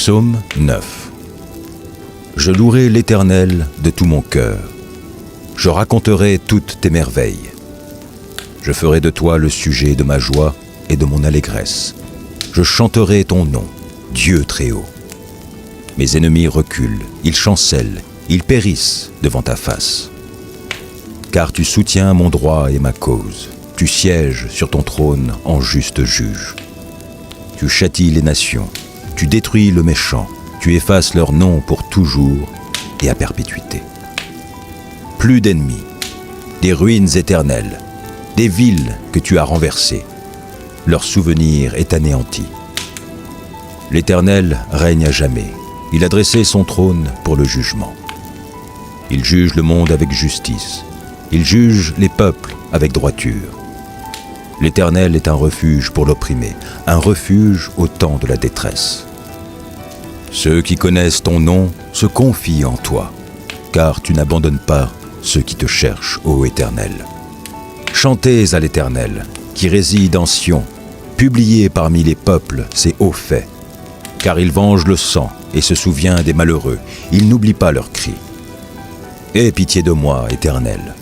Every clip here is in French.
Psaume 9. Je louerai l'Éternel de tout mon cœur. Je raconterai toutes tes merveilles. Je ferai de toi le sujet de ma joie et de mon allégresse. Je chanterai ton nom, Dieu très haut. Mes ennemis reculent, ils chancellent, ils périssent devant ta face. Car tu soutiens mon droit et ma cause. Tu sièges sur ton trône en juste juge. Tu châties les nations, tu détruis le méchant, tu effaces leur nom pour toujours et à perpétuité. Plus d'ennemis, des ruines éternelles, des villes que tu as renversées. Leur souvenir est anéanti. L'Éternel règne à jamais. Il a dressé son trône pour le jugement. Il juge le monde avec justice. Il juge les peuples avec droiture. L'Éternel est un refuge pour l'opprimé, un refuge au temps de la détresse. Ceux qui connaissent ton nom se confient en toi, car tu n'abandonnes pas ceux qui te cherchent, ô Éternel. Chantez à l'Éternel, qui réside en Sion, publiez parmi les peuples ses hauts faits, car il venge le sang et se souvient des malheureux, il n'oublie pas leurs cris. Aie pitié de moi, Éternel.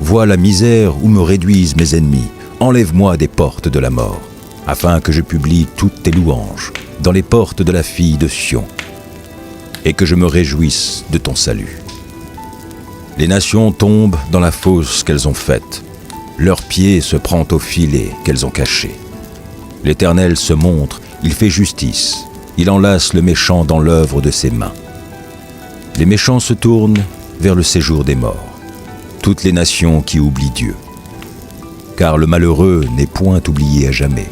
Vois la misère où me réduisent mes ennemis, enlève-moi des portes de la mort, afin que je publie toutes tes louanges dans les portes de la fille de Sion, et que je me réjouisse de ton salut. Les nations tombent dans la fosse qu'elles ont faite, leur pied se prend au filet qu'elles ont caché. L'Éternel se montre, il fait justice, il enlace le méchant dans l'œuvre de ses mains. Les méchants se tournent vers le séjour des morts, toutes les nations qui oublient Dieu. Car le malheureux n'est point oublié à jamais.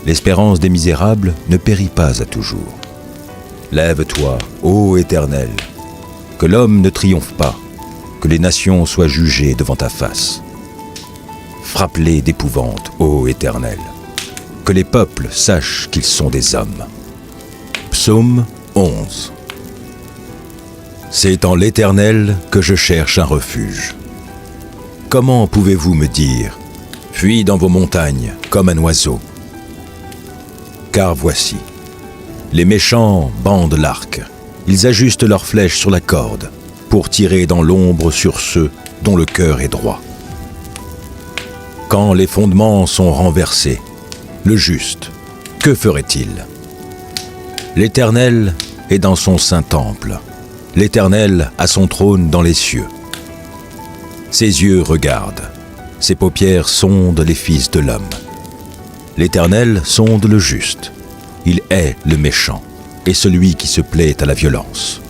L'espérance des misérables ne périt pas à toujours. Lève-toi, ô Éternel, que l'homme ne triomphe pas, que les nations soient jugées devant ta face. Frappe-les d'épouvante, ô Éternel, que les peuples sachent qu'ils sont des hommes. Psaume 11. C'est en l'Éternel que je cherche un refuge. Comment pouvez-vous me dire « Fuis dans vos montagnes comme un oiseau » ? Car voici, les méchants bandent l'arc, ils ajustent leurs flèches sur la corde pour tirer dans l'ombre sur ceux dont le cœur est droit. Quand les fondements sont renversés, le juste, que ferait-il ? L'Éternel est dans son saint temple, l'Éternel a son trône dans les cieux. Ses yeux regardent, ses paupières sondent les fils de l'homme. L'Éternel sonde le juste, il hait le méchant et celui qui se plaît à la violence.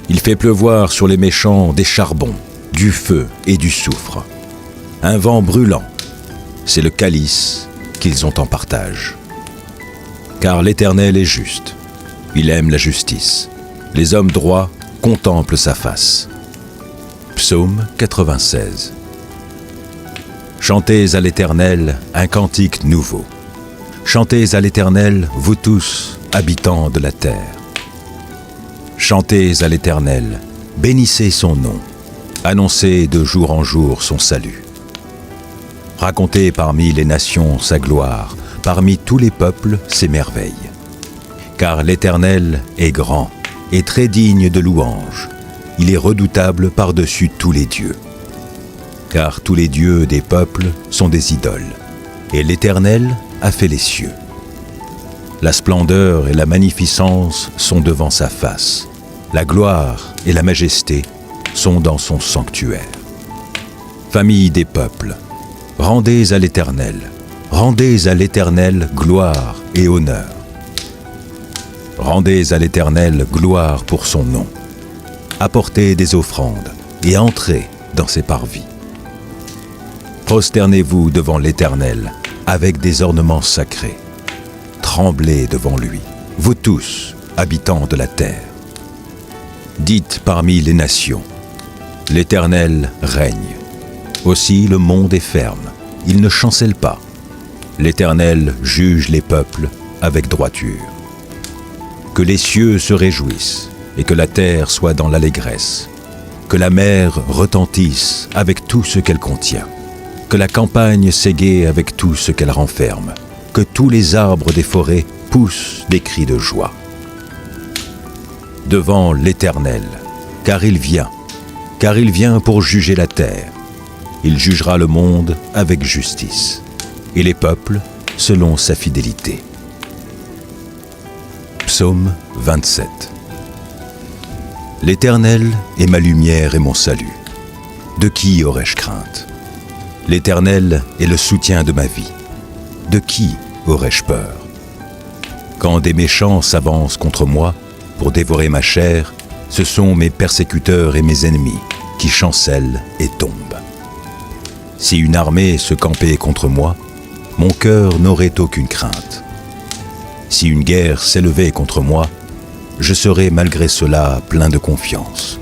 Il fait pleuvoir sur les méchants des charbons, du feu et du soufre. Un vent brûlant, c'est le calice qu'ils ont en partage. Car l'Éternel est juste, il aime la justice. Les hommes droits contemplent sa face. Psaume 96. Chantez à l'Éternel un cantique nouveau. Chantez à l'Éternel, vous tous, habitants de la terre. Chantez à l'Éternel, bénissez son nom, annoncez de jour en jour son salut. Racontez parmi les nations sa gloire, parmi tous les peuples ses merveilles. Car l'Éternel est grand et très digne de louange. Il est redoutable par-dessus tous les dieux. Car tous les dieux des peuples sont des idoles, et l'Éternel a fait les cieux. La splendeur et la magnificence sont devant sa face. La gloire et la majesté sont dans son sanctuaire. Famille des peuples, rendez à l'Éternel gloire et honneur. Rendez à l'Éternel gloire pour son nom. Apportez des offrandes et entrez dans ses parvis. Prosternez-vous devant l'Éternel avec des ornements sacrés. Tremblez devant lui, vous tous, habitants de la terre. Dites parmi les nations, l'Éternel règne. Aussi le monde est ferme, il ne chancelle pas. L'Éternel juge les peuples avec droiture. Que les cieux se réjouissent et que la terre soit dans l'allégresse. Que la mer retentisse avec tout ce qu'elle contient. Que la campagne s'égaie avec tout ce qu'elle renferme. Que tous les arbres des forêts poussent des cris de joie. devant l'Éternel, car il vient pour juger la terre. Il jugera le monde avec justice, et les peuples selon sa fidélité. Psaume 27. L'Éternel est ma lumière et mon salut. De qui aurais-je crainte? L'Éternel est le soutien de ma vie. De qui aurais-je peur? Quand des méchants s'avancent contre moi pour dévorer ma chair, ce sont mes persécuteurs et mes ennemis qui chancellent et tombent. Si une armée se campait contre moi, mon cœur n'aurait aucune crainte. Si une guerre s'élevait contre moi, je serais malgré cela plein de confiance.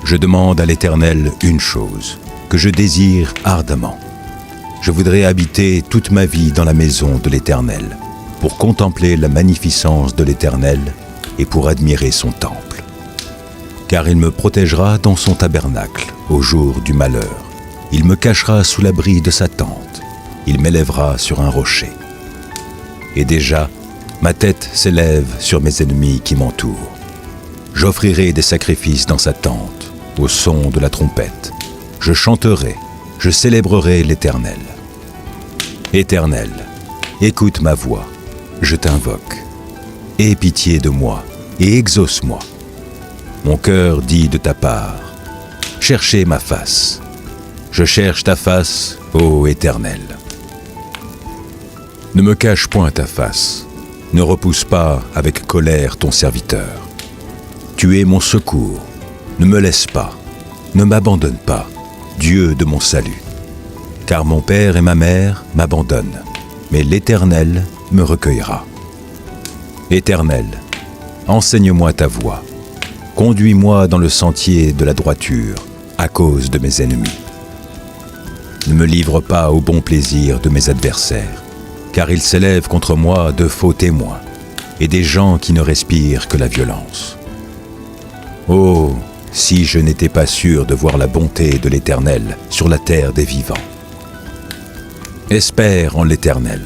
Je demande à l'Éternel une chose, que je désire ardemment. Je voudrais habiter toute ma vie dans la maison de l'Éternel, pour contempler la magnificence de l'Éternel et pour admirer son temple. Car il me protégera dans son tabernacle au jour du malheur. Il me cachera sous l'abri de sa tente. Il m'élèvera sur un rocher. Et déjà, ma tête s'élève sur mes ennemis qui m'entourent. J'offrirai des sacrifices dans sa tente, au son de la trompette. Je chanterai, je célébrerai l'Éternel. Éternel, écoute ma voix, je t'invoque. Aie pitié de moi et exauce-moi. Mon cœur dit de ta part, cherchez ma face. Je cherche ta face, ô Éternel. Ne me cache point ta face. Ne repousse pas avec colère ton serviteur. Tu es mon secours. Ne me laisse pas. Ne m'abandonne pas, Dieu de mon salut. Car mon père et ma mère m'abandonnent, mais l'Éternel me recueillera. Éternel, enseigne-moi ta voie. Conduis-moi dans le sentier de la droiture à cause de mes ennemis. Ne me livre pas au bon plaisir de mes adversaires, car ils s'élèvent contre moi de faux témoins et des gens qui ne respirent que la violence. Oh, si je n'étais pas sûr de voir la bonté de l'Éternel sur la terre des vivants. Espère en l'Éternel.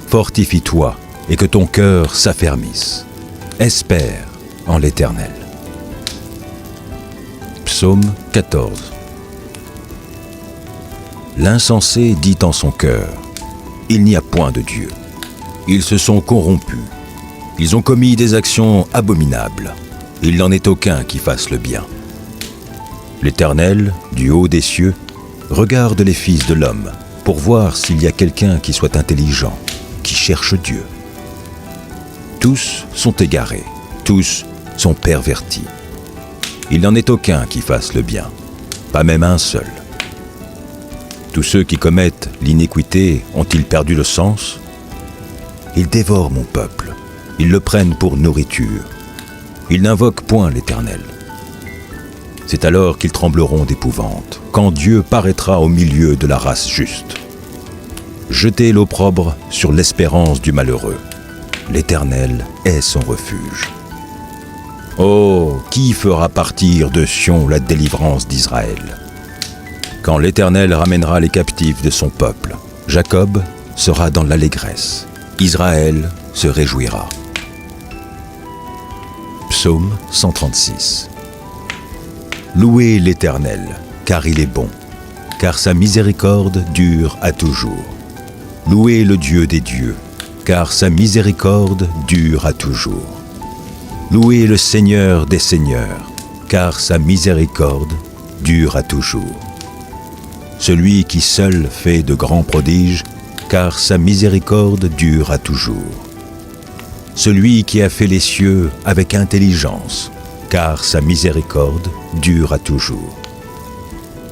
Fortifie-toi et que ton cœur s'affermisse. Espère en l'Éternel. Psaume 14. L'insensé dit en son cœur: il n'y a point de Dieu. Ils se sont corrompus. Ils ont commis des actions abominables. Il n'en est aucun qui fasse le bien. L'Éternel, du haut des cieux, regarde les fils de l'homme pour voir s'il y a quelqu'un qui soit intelligent, qui cherche Dieu. Tous sont égarés, tous sont pervertis. Il n'en est aucun qui fasse le bien, pas même un seul. Tous ceux qui commettent l'iniquité ont-ils perdu le sens? Ils dévorent mon peuple, ils le prennent pour nourriture. Ils n'invoquent point l'Éternel. C'est alors qu'ils trembleront d'épouvante, quand Dieu paraîtra au milieu de la race juste. Jetez l'opprobre sur l'espérance du malheureux. L'Éternel est son refuge. Oh, qui fera partir de Sion la délivrance d'Israël? Quand l'Éternel ramènera les captifs de son peuple, Jacob sera dans l'allégresse, Israël se réjouira. Psaume 136. Louez l'Éternel, car il est bon, car sa miséricorde dure à toujours. Louez le Dieu des dieux, car sa miséricorde dure à toujours. Louez le Seigneur des seigneurs, car sa miséricorde dure à toujours. Celui qui seul fait de grands prodiges, car sa miséricorde dure à toujours. Celui qui a fait les cieux avec intelligence, car sa miséricorde dure à toujours.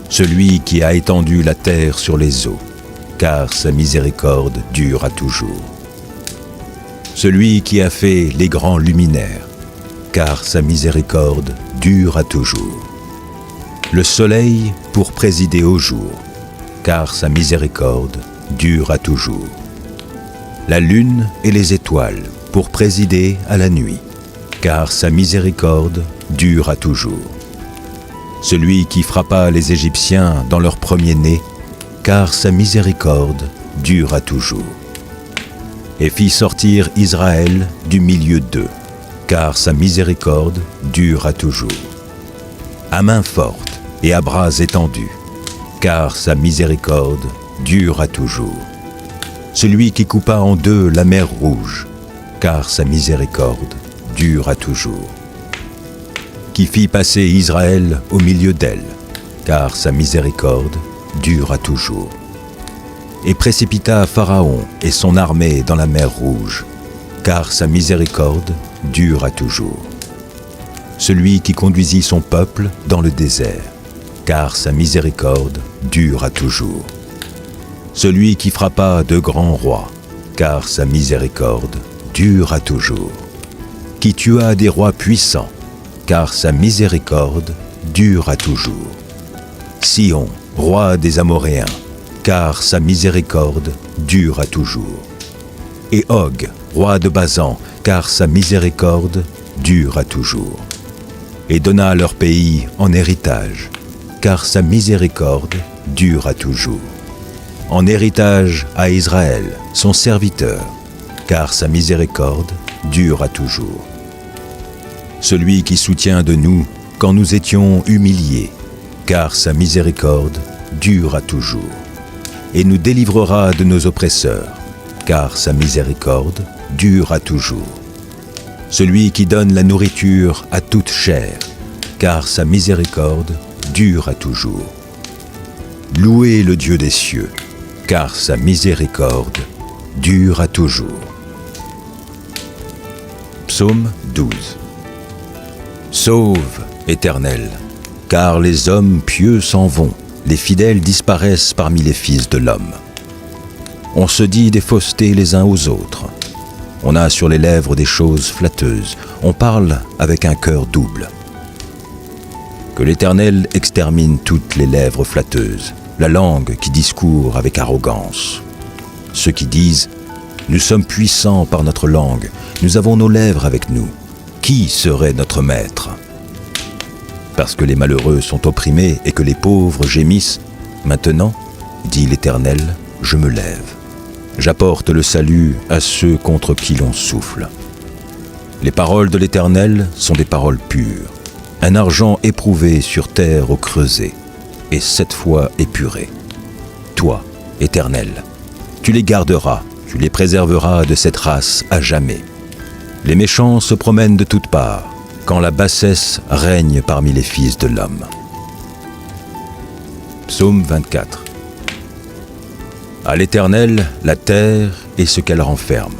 Celui qui a étendu la terre sur les eaux, car sa miséricorde dure à toujours. Celui qui a fait les grands luminaires, car sa miséricorde dure à toujours. Le soleil pour présider au jour, car sa miséricorde dure à toujours. La lune et les étoiles pour présider à la nuit, car sa miséricorde dure à toujours. Celui qui frappa les Égyptiens dans leur premier-né, car sa miséricorde dure à toujours. Et fit sortir Israël du milieu d'eux, car sa miséricorde dure à toujours. À main forte et à bras étendus, car sa miséricorde dure à toujours. Celui qui coupa en deux la mer rouge, car sa miséricorde dure à toujours. Qui fit passer Israël au milieu d'elle, car sa miséricorde dure à toujours. Et précipita Pharaon et son armée dans la mer rouge, car sa miséricorde dure à toujours. Celui qui conduisit son peuple dans le désert, car sa miséricorde dure à toujours. Celui qui frappa de grands rois, car sa miséricorde dure à toujours. Qui tua des rois puissants, car sa miséricorde dure à toujours. Sion, roi des Amoréens, car sa miséricorde dure à toujours. Et Og, roi de Basan, car sa miséricorde dure à toujours. Et donna leur pays en héritage, car sa miséricorde dure à toujours. En héritage à Israël, son serviteur, car sa miséricorde dure à toujours. Celui qui soutient de nous quand nous étions humiliés, car sa miséricorde dure à toujours. Et nous délivrera de nos oppresseurs, car sa miséricorde dure à toujours. Celui qui donne la nourriture à toute chair, car sa miséricorde dure à toujours. Louez le Dieu des cieux, car sa miséricorde dure à toujours. Psaume 12. Sauve, Éternel, car les hommes pieux s'en vont, les fidèles disparaissent parmi les fils de l'homme. On se dit des faussetés les uns aux autres. On a sur les lèvres des choses flatteuses. On parle avec un cœur double. Que l'Éternel extermine toutes les lèvres flatteuses, la langue qui discourt avec arrogance. Ceux qui disent « Nous sommes puissants par notre langue, nous avons nos lèvres avec nous. Qui serait notre maître ?» Parce que les malheureux sont opprimés et que les pauvres gémissent, maintenant, dit l'Éternel, je me lève. J'apporte le salut à ceux contre qui l'on souffle. Les paroles de l'Éternel sont des paroles pures, un argent éprouvé sur terre au creuset, et 7 fois épuré. Toi, Éternel, tu les garderas, tu les préserveras de cette race à jamais. Les méchants se promènent de toutes parts, quand la bassesse règne parmi les fils de l'homme. Psaume 24. À l'Éternel, la terre et ce qu'elle renferme,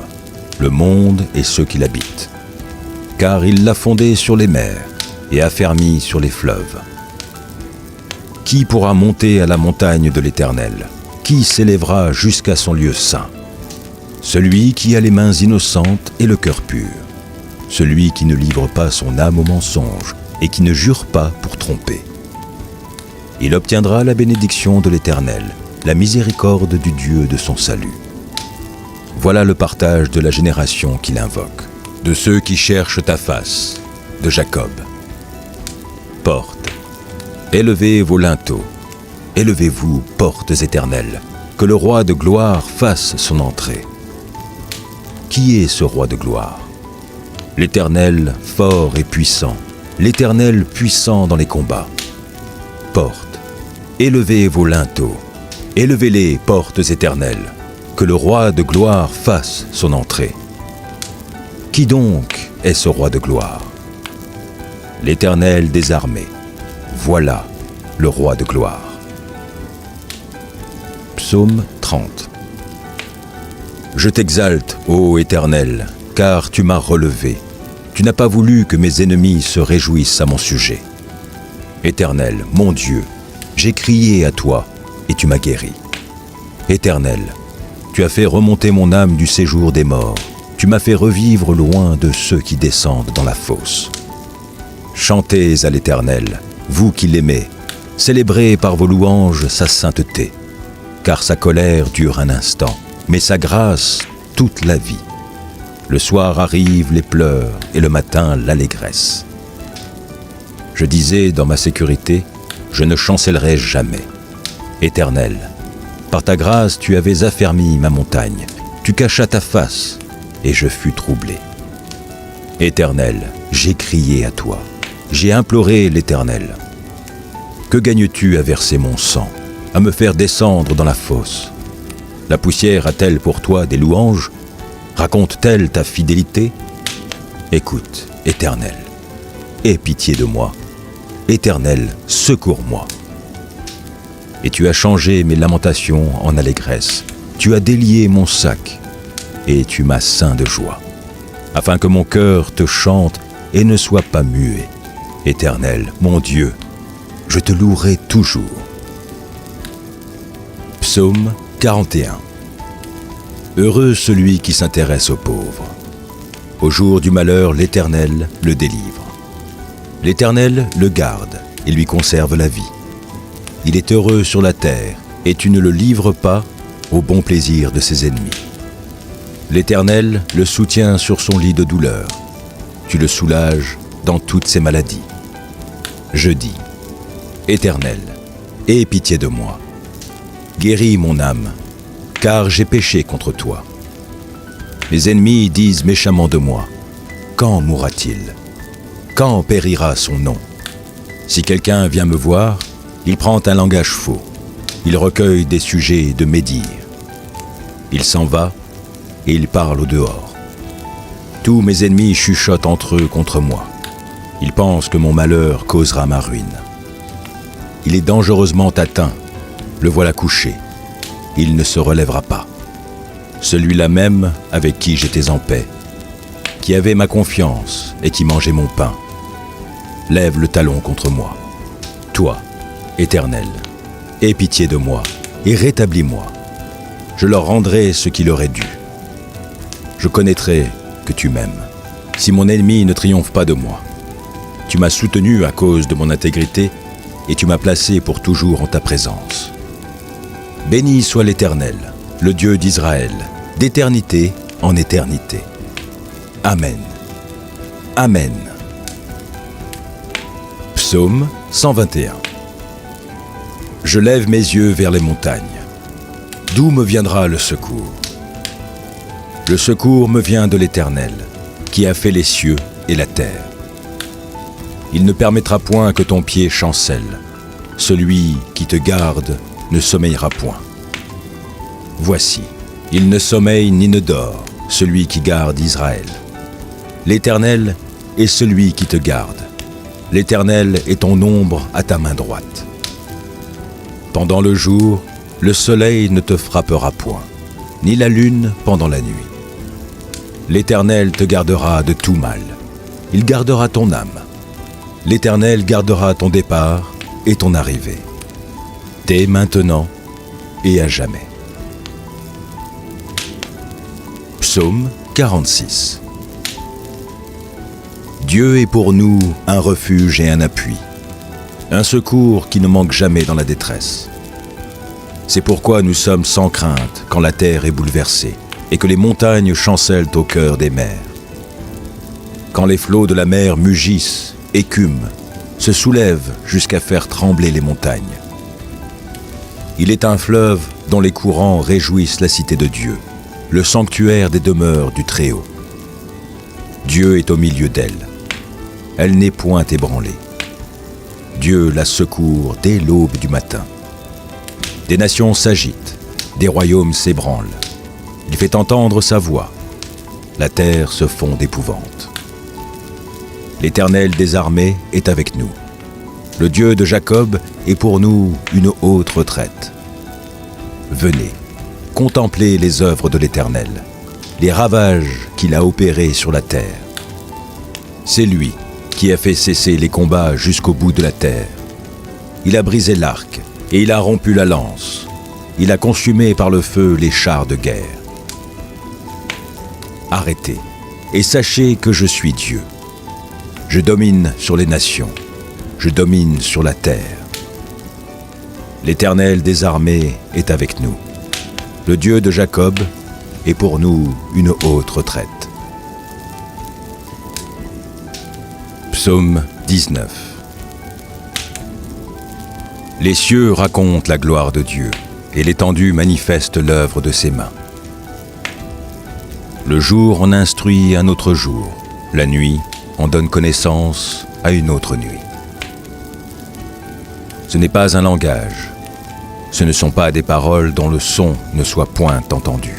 le monde et ceux qui l'habitent. Car il l'a fondée sur les mers et affermi sur les fleuves. Qui pourra monter à la montagne de l'Éternel? Qui s'élèvera jusqu'à son lieu saint? Celui qui a les mains innocentes et le cœur pur. Celui qui ne livre pas son âme au mensonge et qui ne jure pas pour tromper. Il obtiendra la bénédiction de l'Éternel, la miséricorde du Dieu de son salut. Voilà le partage de la génération qu'il invoque, de ceux qui cherchent ta face, de Jacob. Portes, élevez vos linteaux, élevez-vous, portes éternelles, que le roi de gloire fasse son entrée. Qui est ce roi de gloire? L'Éternel fort et puissant, l'Éternel puissant dans les combats. Portes, élevez vos linteaux, élevez-les, portes éternelles, que le roi de gloire fasse son entrée. Qui donc est ce roi de gloire? L'Éternel des armées, voilà le roi de gloire. Psaume 30. Je t'exalte, ô Éternel, car tu m'as relevé. Tu n'as pas voulu que mes ennemis se réjouissent à mon sujet. Éternel, mon Dieu, j'ai crié à toi et tu m'as guéri. Éternel, tu as fait remonter mon âme du séjour des morts. Tu m'as fait revivre loin de ceux qui descendent dans la fosse. Chantez à l'Éternel, vous qui l'aimez, célébrez par vos louanges sa sainteté, car sa colère dure un instant, mais sa grâce toute la vie. Le soir arrivent les pleurs et le matin l'allégresse. Je disais dans ma sécurité, je ne chancellerai jamais. Éternel, par ta grâce tu avais affermi ma montagne, tu cachas ta face et je fus troublé. Éternel, j'ai crié à toi, j'ai imploré l'Éternel. Que gagnes-tu à verser mon sang, à me faire descendre dans la fosse? La poussière a-t-elle pour toi des louanges? Raconte-t-elle ta fidélité? Écoute, Éternel, aie pitié de moi. Éternel, secours-moi. Et tu as changé mes lamentations en allégresse. Tu as délié mon sac, et tu m'as ceint de joie, afin que mon cœur te chante et ne soit pas muet. Éternel, mon Dieu, je te louerai toujours. Psaume 41. Heureux celui qui s'intéresse aux pauvres. Au jour du malheur, l'Éternel le délivre. L'Éternel le garde et lui conserve la vie. Il est heureux sur la terre, et tu ne le livres pas au bon plaisir de ses ennemis. L'Éternel le soutient sur son lit de douleur. Tu le soulages dans toutes ses maladies. Je dis, Éternel, aie pitié de moi. Guéris mon âme, car j'ai péché contre toi. Mes ennemis disent méchamment de moi, quand mourra-t-il? Quand périra son nom? Si quelqu'un vient me voir, il prend un langage faux. Il recueille des sujets de médire. Il s'en va et il parle au dehors. Tous mes ennemis chuchotent entre eux contre moi. Ils pensent que mon malheur causera ma ruine. Il est dangereusement atteint. Le voilà couché. Il ne se relèvera pas. Celui-là même avec qui j'étais en paix, qui avait ma confiance et qui mangeait mon pain, lève le talon contre moi. Toi, Éternel, aie pitié de moi et rétablis-moi. Je leur rendrai ce qui leur est dû. Je connaîtrai que tu m'aimes, si mon ennemi ne triomphe pas de moi. Tu m'as soutenu à cause de mon intégrité et tu m'as placé pour toujours en ta présence. Béni soit l'Éternel, le Dieu d'Israël, d'éternité en éternité. Amen. Amen. Psaume 121. Je lève mes yeux vers les montagnes. D'où me viendra le secours? Le secours me vient de l'Éternel, qui a fait les cieux et la terre. Il ne permettra point que ton pied chancelle. Celui qui te garde ne sommeillera point. Voici, il ne sommeille ni ne dort, celui qui garde Israël. L'Éternel est celui qui te garde. L'Éternel est ton ombre à ta main droite. Pendant le jour, le soleil ne te frappera point, ni la lune pendant la nuit. L'Éternel te gardera de tout mal. Il gardera ton âme. L'Éternel gardera ton départ et ton arrivée, dès maintenant et à jamais. Psaume 46. Dieu est pour nous un refuge et un appui, un secours qui ne manque jamais dans la détresse. C'est pourquoi nous sommes sans crainte quand la terre est bouleversée et que les montagnes chancellent au cœur des mers. Quand les flots de la mer mugissent, écument, se soulèvent jusqu'à faire trembler les montagnes. Il est un fleuve dont les courants réjouissent la cité de Dieu, le sanctuaire des demeures du Très-Haut. Dieu est au milieu d'elle. Elle n'est point ébranlée. Dieu la secourt dès l'aube du matin. Des nations s'agitent, des royaumes s'ébranlent. Il fait entendre sa voix. La terre se fond d'épouvante. L'Éternel des armées est avec nous. Le Dieu de Jacob est pour nous une haute retraite. Venez, contemplez les œuvres de l'Éternel, les ravages qu'il a opérés sur la terre. C'est lui qui a fait cesser les combats jusqu'au bout de la terre. Il a brisé l'arc et il a rompu la lance. Il a consumé par le feu les chars de guerre. Arrêtez et sachez que je suis Dieu. Je domine sur les nations, je domine sur la terre. L'Éternel des armées est avec nous. Le Dieu de Jacob est pour nous une haute retraite. Psaume 19. Les cieux racontent la gloire de Dieu, et l'étendue manifeste l'œuvre de ses mains. Le jour en instruit un autre jour, La nuit en donne connaissance à une autre nuit. Ce n'est pas un langage. Ce ne sont pas des paroles dont le son ne soit point entendu.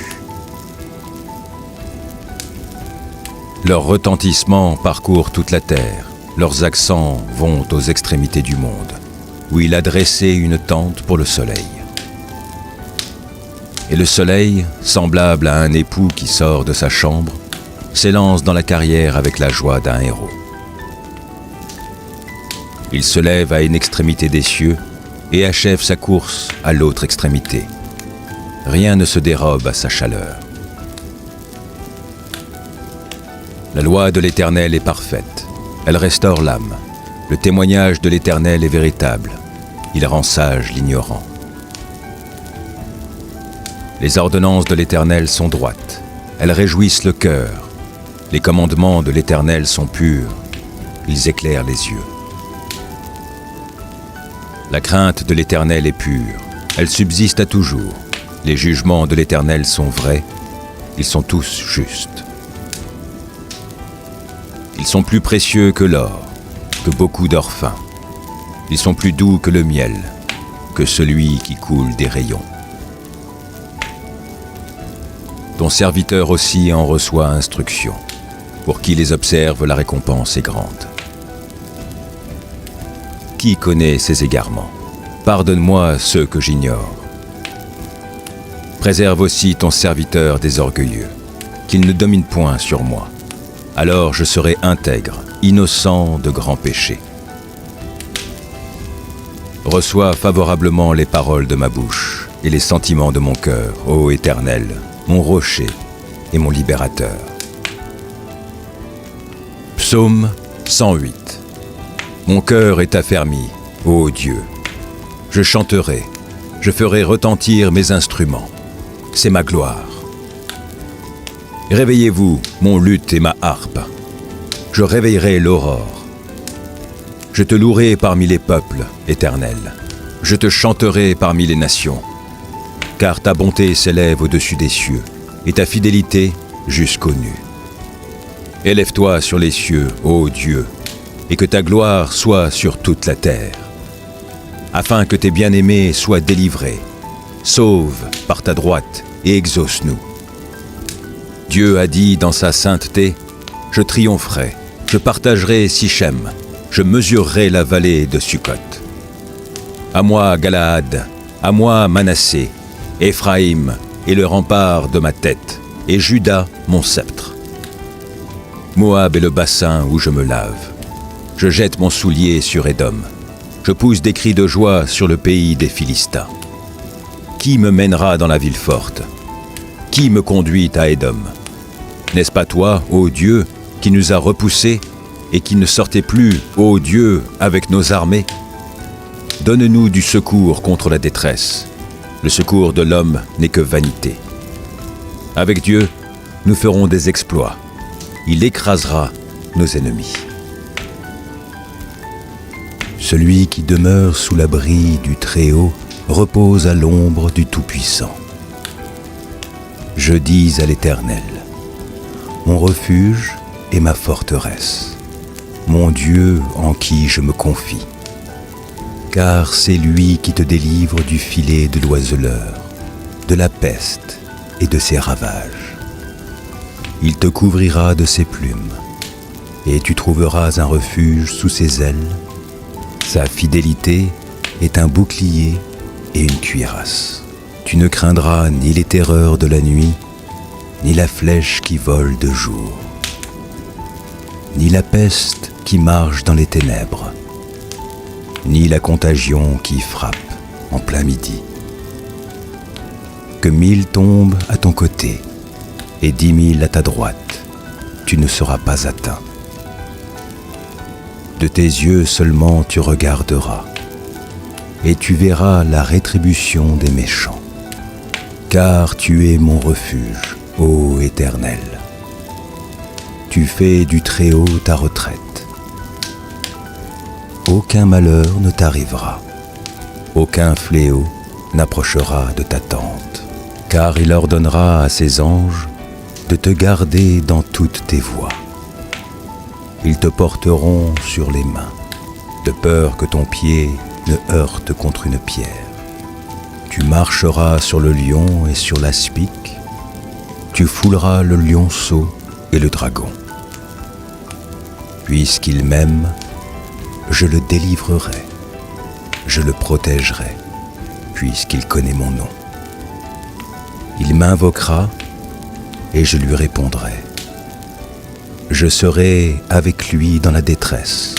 Leur retentissement parcourt toute la terre. Leurs accents vont aux extrémités du monde, où il a dressé une tente pour le soleil. Et le soleil, semblable à un époux qui sort de sa chambre, s'élance dans la carrière avec la joie d'un héros. Il se lève à une extrémité des cieux et achève sa course à l'autre extrémité. Rien ne se dérobe à sa chaleur. La loi de l'Éternel est parfaite. Elle restaure l'âme. Le témoignage de l'Éternel est véritable. Il rend sage l'ignorant. Les ordonnances de l'Éternel sont droites. Elles réjouissent le cœur. Les commandements de l'Éternel sont purs. Ils éclairent les yeux. La crainte de l'Éternel est pure. Elle subsiste à toujours. Les jugements de l'Éternel sont vrais. Ils sont tous justes. Ils sont plus précieux que l'or, que beaucoup d'or fin. Ils sont plus doux que le miel, que celui qui coule des rayons. Ton serviteur aussi en reçoit instruction. Pour qui les observe, la récompense est grande. Qui connaît ses égarements? Pardonne-moi ceux que j'ignore. Préserve aussi ton serviteur des orgueilleux, qu'il ne domine point sur moi. Alors je serai intègre, innocent de grands péchés. Reçois favorablement les paroles de ma bouche et les sentiments de mon cœur, ô Éternel, mon rocher et mon libérateur. Psaume 108. Mon cœur est affermi, ô Dieu. Je chanterai, je ferai retentir mes instruments. C'est ma gloire. Réveillez-vous, mon luth et ma harpe. Je réveillerai l'aurore. Je te louerai parmi les peuples, Éternel. Je te chanterai parmi les nations. Car ta bonté s'élève au-dessus des cieux, et ta fidélité jusqu'aux nues. Élève-toi sur les cieux, ô Dieu, et que ta gloire soit sur toute la terre. Afin que tes bien-aimés soient délivrés. Sauve par ta droite et exauce-nous. Dieu a dit dans sa sainteté, « Je triompherai, je partagerai Sichem, je mesurerai la vallée de Sukkot. À moi Galaad, à moi Manassé, Éphraïm est le rempart de ma tête, et Juda mon sceptre. Moab est le bassin où je me lave. Je jette mon soulier sur Édom. Je pousse des cris de joie sur le pays des Philistins. Qui me mènera dans la ville forte? Qui me conduit à Édom? N'est-ce pas toi, ô Dieu, qui nous a repoussés et qui ne sortait plus, ô Dieu, avec nos armées? Donne-nous du secours contre la détresse. Le secours de l'homme n'est que vanité. Avec Dieu, nous ferons des exploits. Il écrasera nos ennemis. Celui qui demeure sous l'abri du Très-Haut repose à l'ombre du Tout-Puissant. Je dis à l'Éternel, mon refuge et ma forteresse, mon Dieu en qui je me confie. Car c'est lui qui te délivre du filet de l'oiseleur, de la peste et de ses ravages. Il te couvrira de ses plumes, et tu trouveras un refuge sous ses ailes. Sa fidélité est un bouclier et une cuirasse. Tu ne craindras ni les terreurs de la nuit, ni la flèche qui vole de jour, ni la peste qui marche dans les ténèbres, ni la contagion qui frappe en plein midi. Que 1000 tombent à ton côté et 10 000 à ta droite, tu ne seras pas atteint. De tes yeux seulement tu regarderas, et tu verras la rétribution des méchants. Car tu es mon refuge, ô Éternel. Tu fais du Très-Haut ta retraite. Aucun malheur ne t'arrivera, aucun fléau n'approchera de ta tente, car il ordonnera à ses anges de te garder dans toutes tes voies. Ils te porteront sur les mains, de peur que ton pied ne heurte contre une pierre. Tu marcheras sur le lion et sur l'aspic, tu fouleras le lionceau et le dragon. Puisqu'il m'aime, je le délivrerai, je le protégerai, puisqu'il connaît mon nom. Il m'invoquera et je lui répondrai. Je serai avec lui dans la détresse,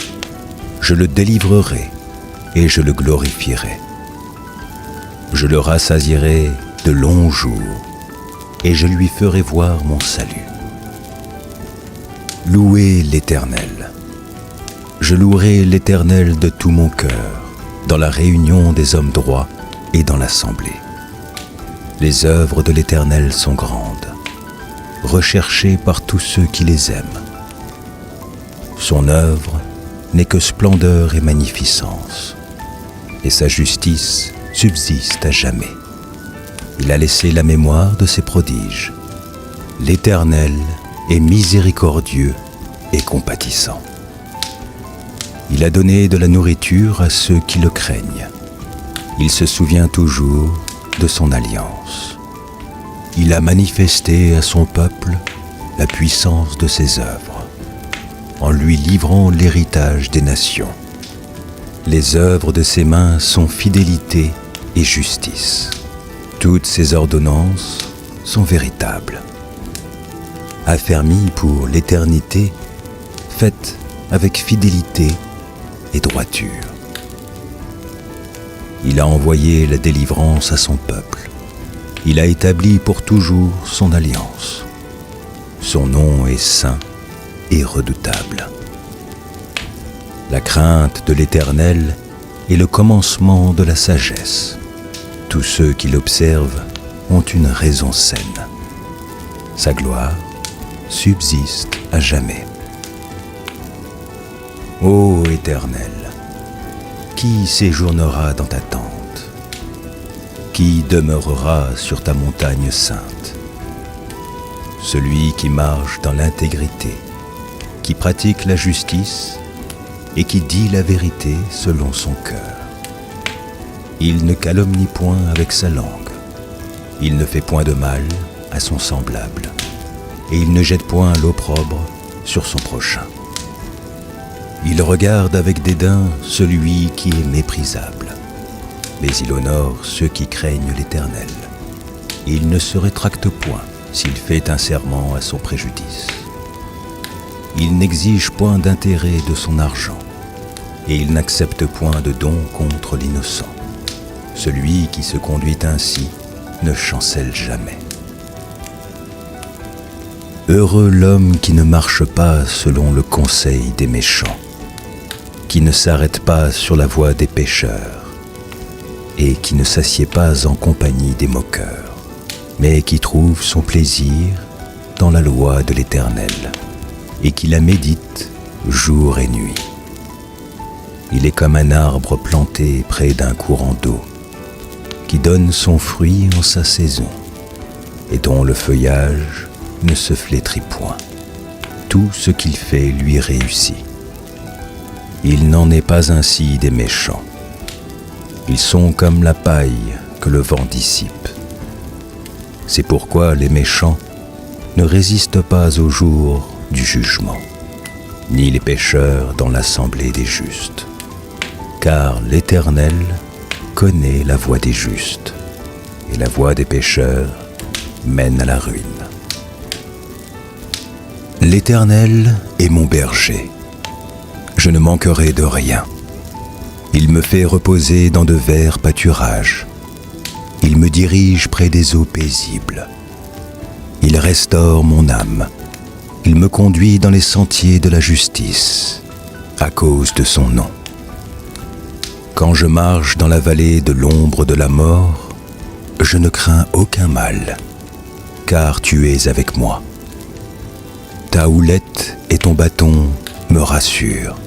je le délivrerai et je le glorifierai. Je le rassasierai de longs jours et je lui ferai voir mon salut. Louez l'Éternel. Je louerai l'Éternel de tout mon cœur, dans la réunion des hommes droits et dans l'assemblée. Les œuvres de l'Éternel sont grandes, recherchées par tous ceux qui les aiment. Son œuvre n'est que splendeur et magnificence, et sa justice subsiste à jamais. Il a laissé la mémoire de ses prodiges. L'Éternel est miséricordieux et compatissant. Il a donné de la nourriture à ceux qui le craignent. Il se souvient toujours de son alliance. Il a manifesté à son peuple la puissance de ses œuvres, en lui livrant l'héritage des nations. Les œuvres de ses mains sont fidélité et justice. Toutes ses ordonnances sont véritables. Affermies pour l'éternité, faites avec fidélité et droiture. Il a envoyé la délivrance à son peuple. Il a établi pour toujours son alliance. Son nom est saint et redoutable. La crainte de l'Éternel est le commencement de la sagesse. Tous ceux qui l'observent ont une raison saine. Sa gloire subsiste à jamais. Ô Éternel, qui séjournera dans ta tente? Qui demeurera sur ta montagne sainte? Celui qui marche dans l'intégrité, qui pratique la justice et qui dit la vérité selon son cœur. Il ne calomnie point avec sa langue, il ne fait point de mal à son semblable, et il ne jette point l'opprobre sur son prochain. Il regarde avec dédain celui qui est méprisable, mais il honore ceux qui craignent l'Éternel. Il ne se rétracte point s'il fait un serment à son préjudice. Il n'exige point d'intérêt de son argent, et il n'accepte point de don contre l'innocent. Celui qui se conduit ainsi ne chancelle jamais. Heureux l'homme qui ne marche pas selon le conseil des méchants, qui ne s'arrête pas sur la voie des pécheurs, et qui ne s'assied pas en compagnie des moqueurs, mais qui trouve son plaisir dans la loi de l'Éternel, et qui la médite jour et nuit. Il est comme un arbre planté près d'un courant d'eau, qui donne son fruit en sa saison, et dont le feuillage ne se flétrit point. Tout ce qu'il fait lui réussit. Il n'en est pas ainsi des méchants. Ils sont comme la paille que le vent dissipe. C'est pourquoi les méchants ne résistent pas au jour du jugement, ni les pécheurs dans l'assemblée des justes. Car l'Éternel connaît la voie des justes, et la voie des pécheurs mène à la ruine. L'Éternel est mon berger, je ne manquerai de rien. Il me fait reposer dans de verts pâturages, il me dirige près des eaux paisibles. Il restaure mon âme, il me conduit dans les sentiers de la justice, à cause de son nom. Quand je marche dans la vallée de l'ombre de la mort, je ne crains aucun mal, car tu es avec moi. Ta houlette et ton bâton me rassurent.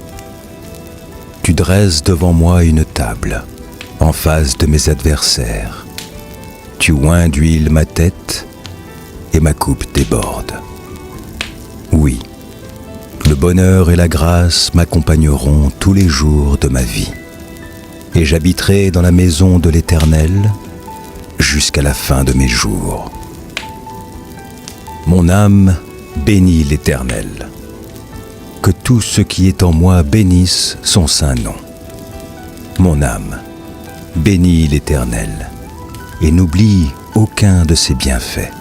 Tu dresses devant moi une table, en face de mes adversaires. Tu oins d'huile ma tête, et ma coupe déborde. Oui, Le bonheur et la grâce m'accompagneront tous les jours de ma vie, et j'habiterai dans la maison de l'Éternel jusqu'à la fin de mes jours. Mon âme bénit l'Éternel. Que tout ce qui est en moi bénisse son saint nom. Mon âme bénit l'Éternel et n'oublie aucun de ses bienfaits.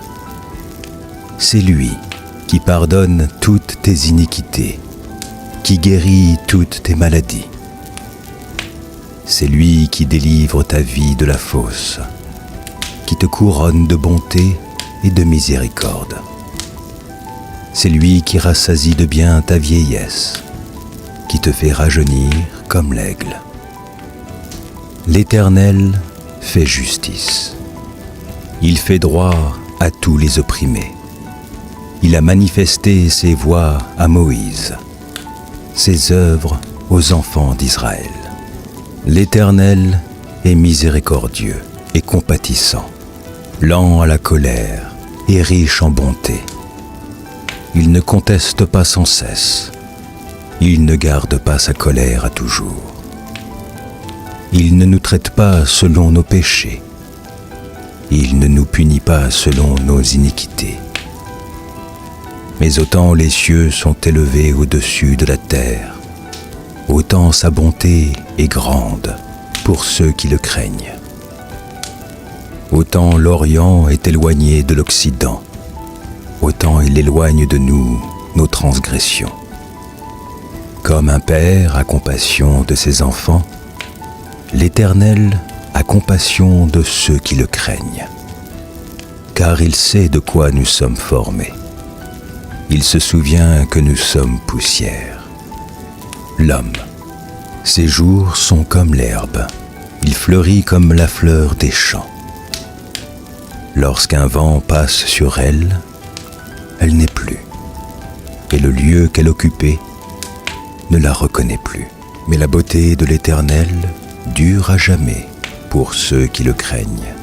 C'est lui qui pardonne toutes tes iniquités, qui guérit toutes tes maladies. C'est lui qui délivre ta vie de la fosse, qui te couronne de bonté et de miséricorde. C'est lui qui rassasie de bien ta vieillesse, qui te fait rajeunir comme l'aigle. L'Éternel fait justice. Il fait droit à tous les opprimés. Il a manifesté ses voies à Moïse, ses œuvres aux enfants d'Israël. L'Éternel est miséricordieux et compatissant, lent à la colère et riche en bonté. Il ne conteste pas sans cesse. Il ne garde pas sa colère à toujours. Il ne nous traite pas selon nos péchés. Il ne nous punit pas selon nos iniquités. Mais autant les cieux sont élevés au-dessus de la terre, autant sa bonté est grande pour ceux qui le craignent. Autant l'Orient est éloigné de l'Occident, autant il éloigne de nous nos transgressions. Comme un père a compassion de ses enfants, l'Éternel a compassion de ceux qui le craignent, car il sait de quoi nous sommes formés. Il se souvient que nous sommes poussière. L'homme, ses jours sont comme l'herbe, il fleurit comme la fleur des champs. Lorsqu'un vent passe sur elle, elle n'est plus, et le lieu qu'elle occupait ne la reconnaît plus. Mais la beauté de l'Éternel dure à jamais pour ceux qui le craignent,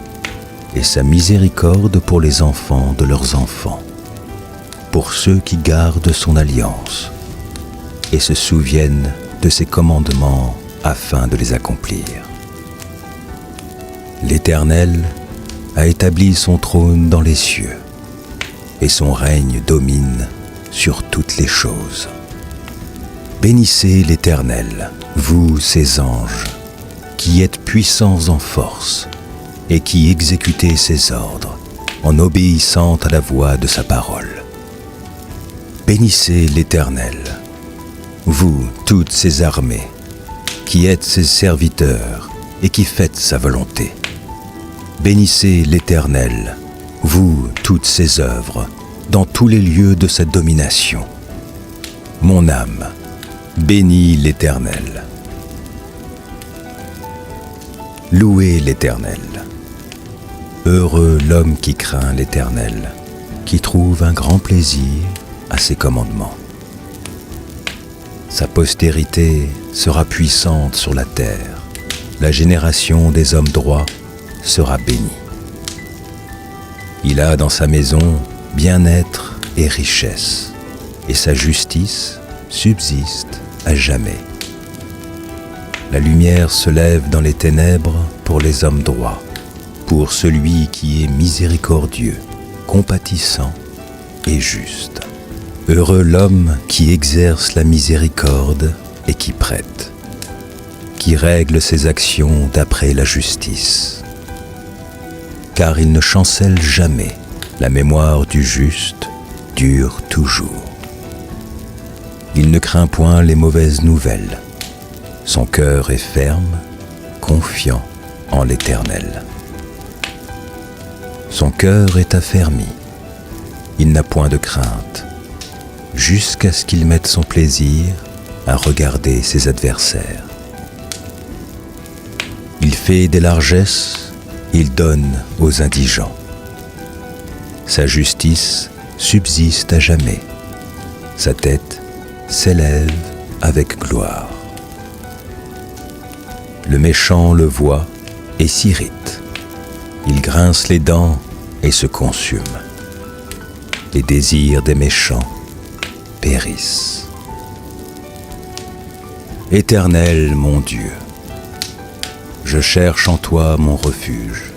et sa miséricorde pour les enfants de leurs enfants, pour ceux qui gardent son alliance et se souviennent de ses commandements afin de les accomplir. L'Éternel a établi son trône dans les cieux, et son règne domine sur toutes les choses. Bénissez l'Éternel, vous ses anges, qui êtes puissants en force, et qui exécutez ses ordres, en obéissant à la voix de sa parole. Bénissez l'Éternel, vous toutes ses armées, qui êtes ses serviteurs, et qui faites sa volonté. Bénissez l'Éternel, vous toutes ses œuvres, dans tous les lieux de sa domination. Mon âme bénit l'Éternel. Louez l'Éternel. Heureux l'homme qui craint l'Éternel, qui trouve un grand plaisir à ses commandements. Sa postérité sera puissante sur la terre. La génération des hommes droits sera bénie. Il a dans sa maison bien-être et richesse, et sa justice subsiste à jamais. La lumière se lève dans les ténèbres pour les hommes droits, pour celui qui est miséricordieux, compatissant et juste. Heureux l'homme qui exerce la miséricorde et qui prête, qui règle ses actions d'après la justice. Car il ne chancelle jamais, la mémoire du juste dure toujours. Il ne craint point les mauvaises nouvelles. Son cœur est ferme, confiant en l'Éternel. Son cœur est affermi, il n'a point de crainte, jusqu'à ce qu'il mette son plaisir à regarder ses adversaires. Il fait des largesses, il donne aux indigents. Sa justice subsiste à jamais, sa tête s'élève avec gloire. Le méchant le voit et s'irrite. Il grince les dents et se consume. Les désirs des méchants périssent. Éternel mon Dieu, je cherche en toi mon refuge.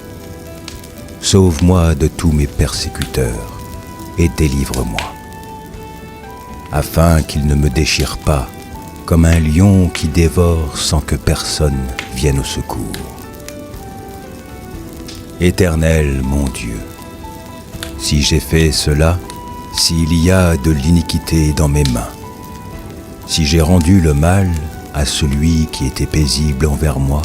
Sauve-moi de tous mes persécuteurs et délivre-moi, afin qu'ils ne me déchirent pas comme un lion qui dévore sans que personne vienne au secours. Éternel mon Dieu, si j'ai fait cela, s'il y a de l'iniquité dans mes mains, si j'ai rendu le mal à celui qui était paisible envers moi,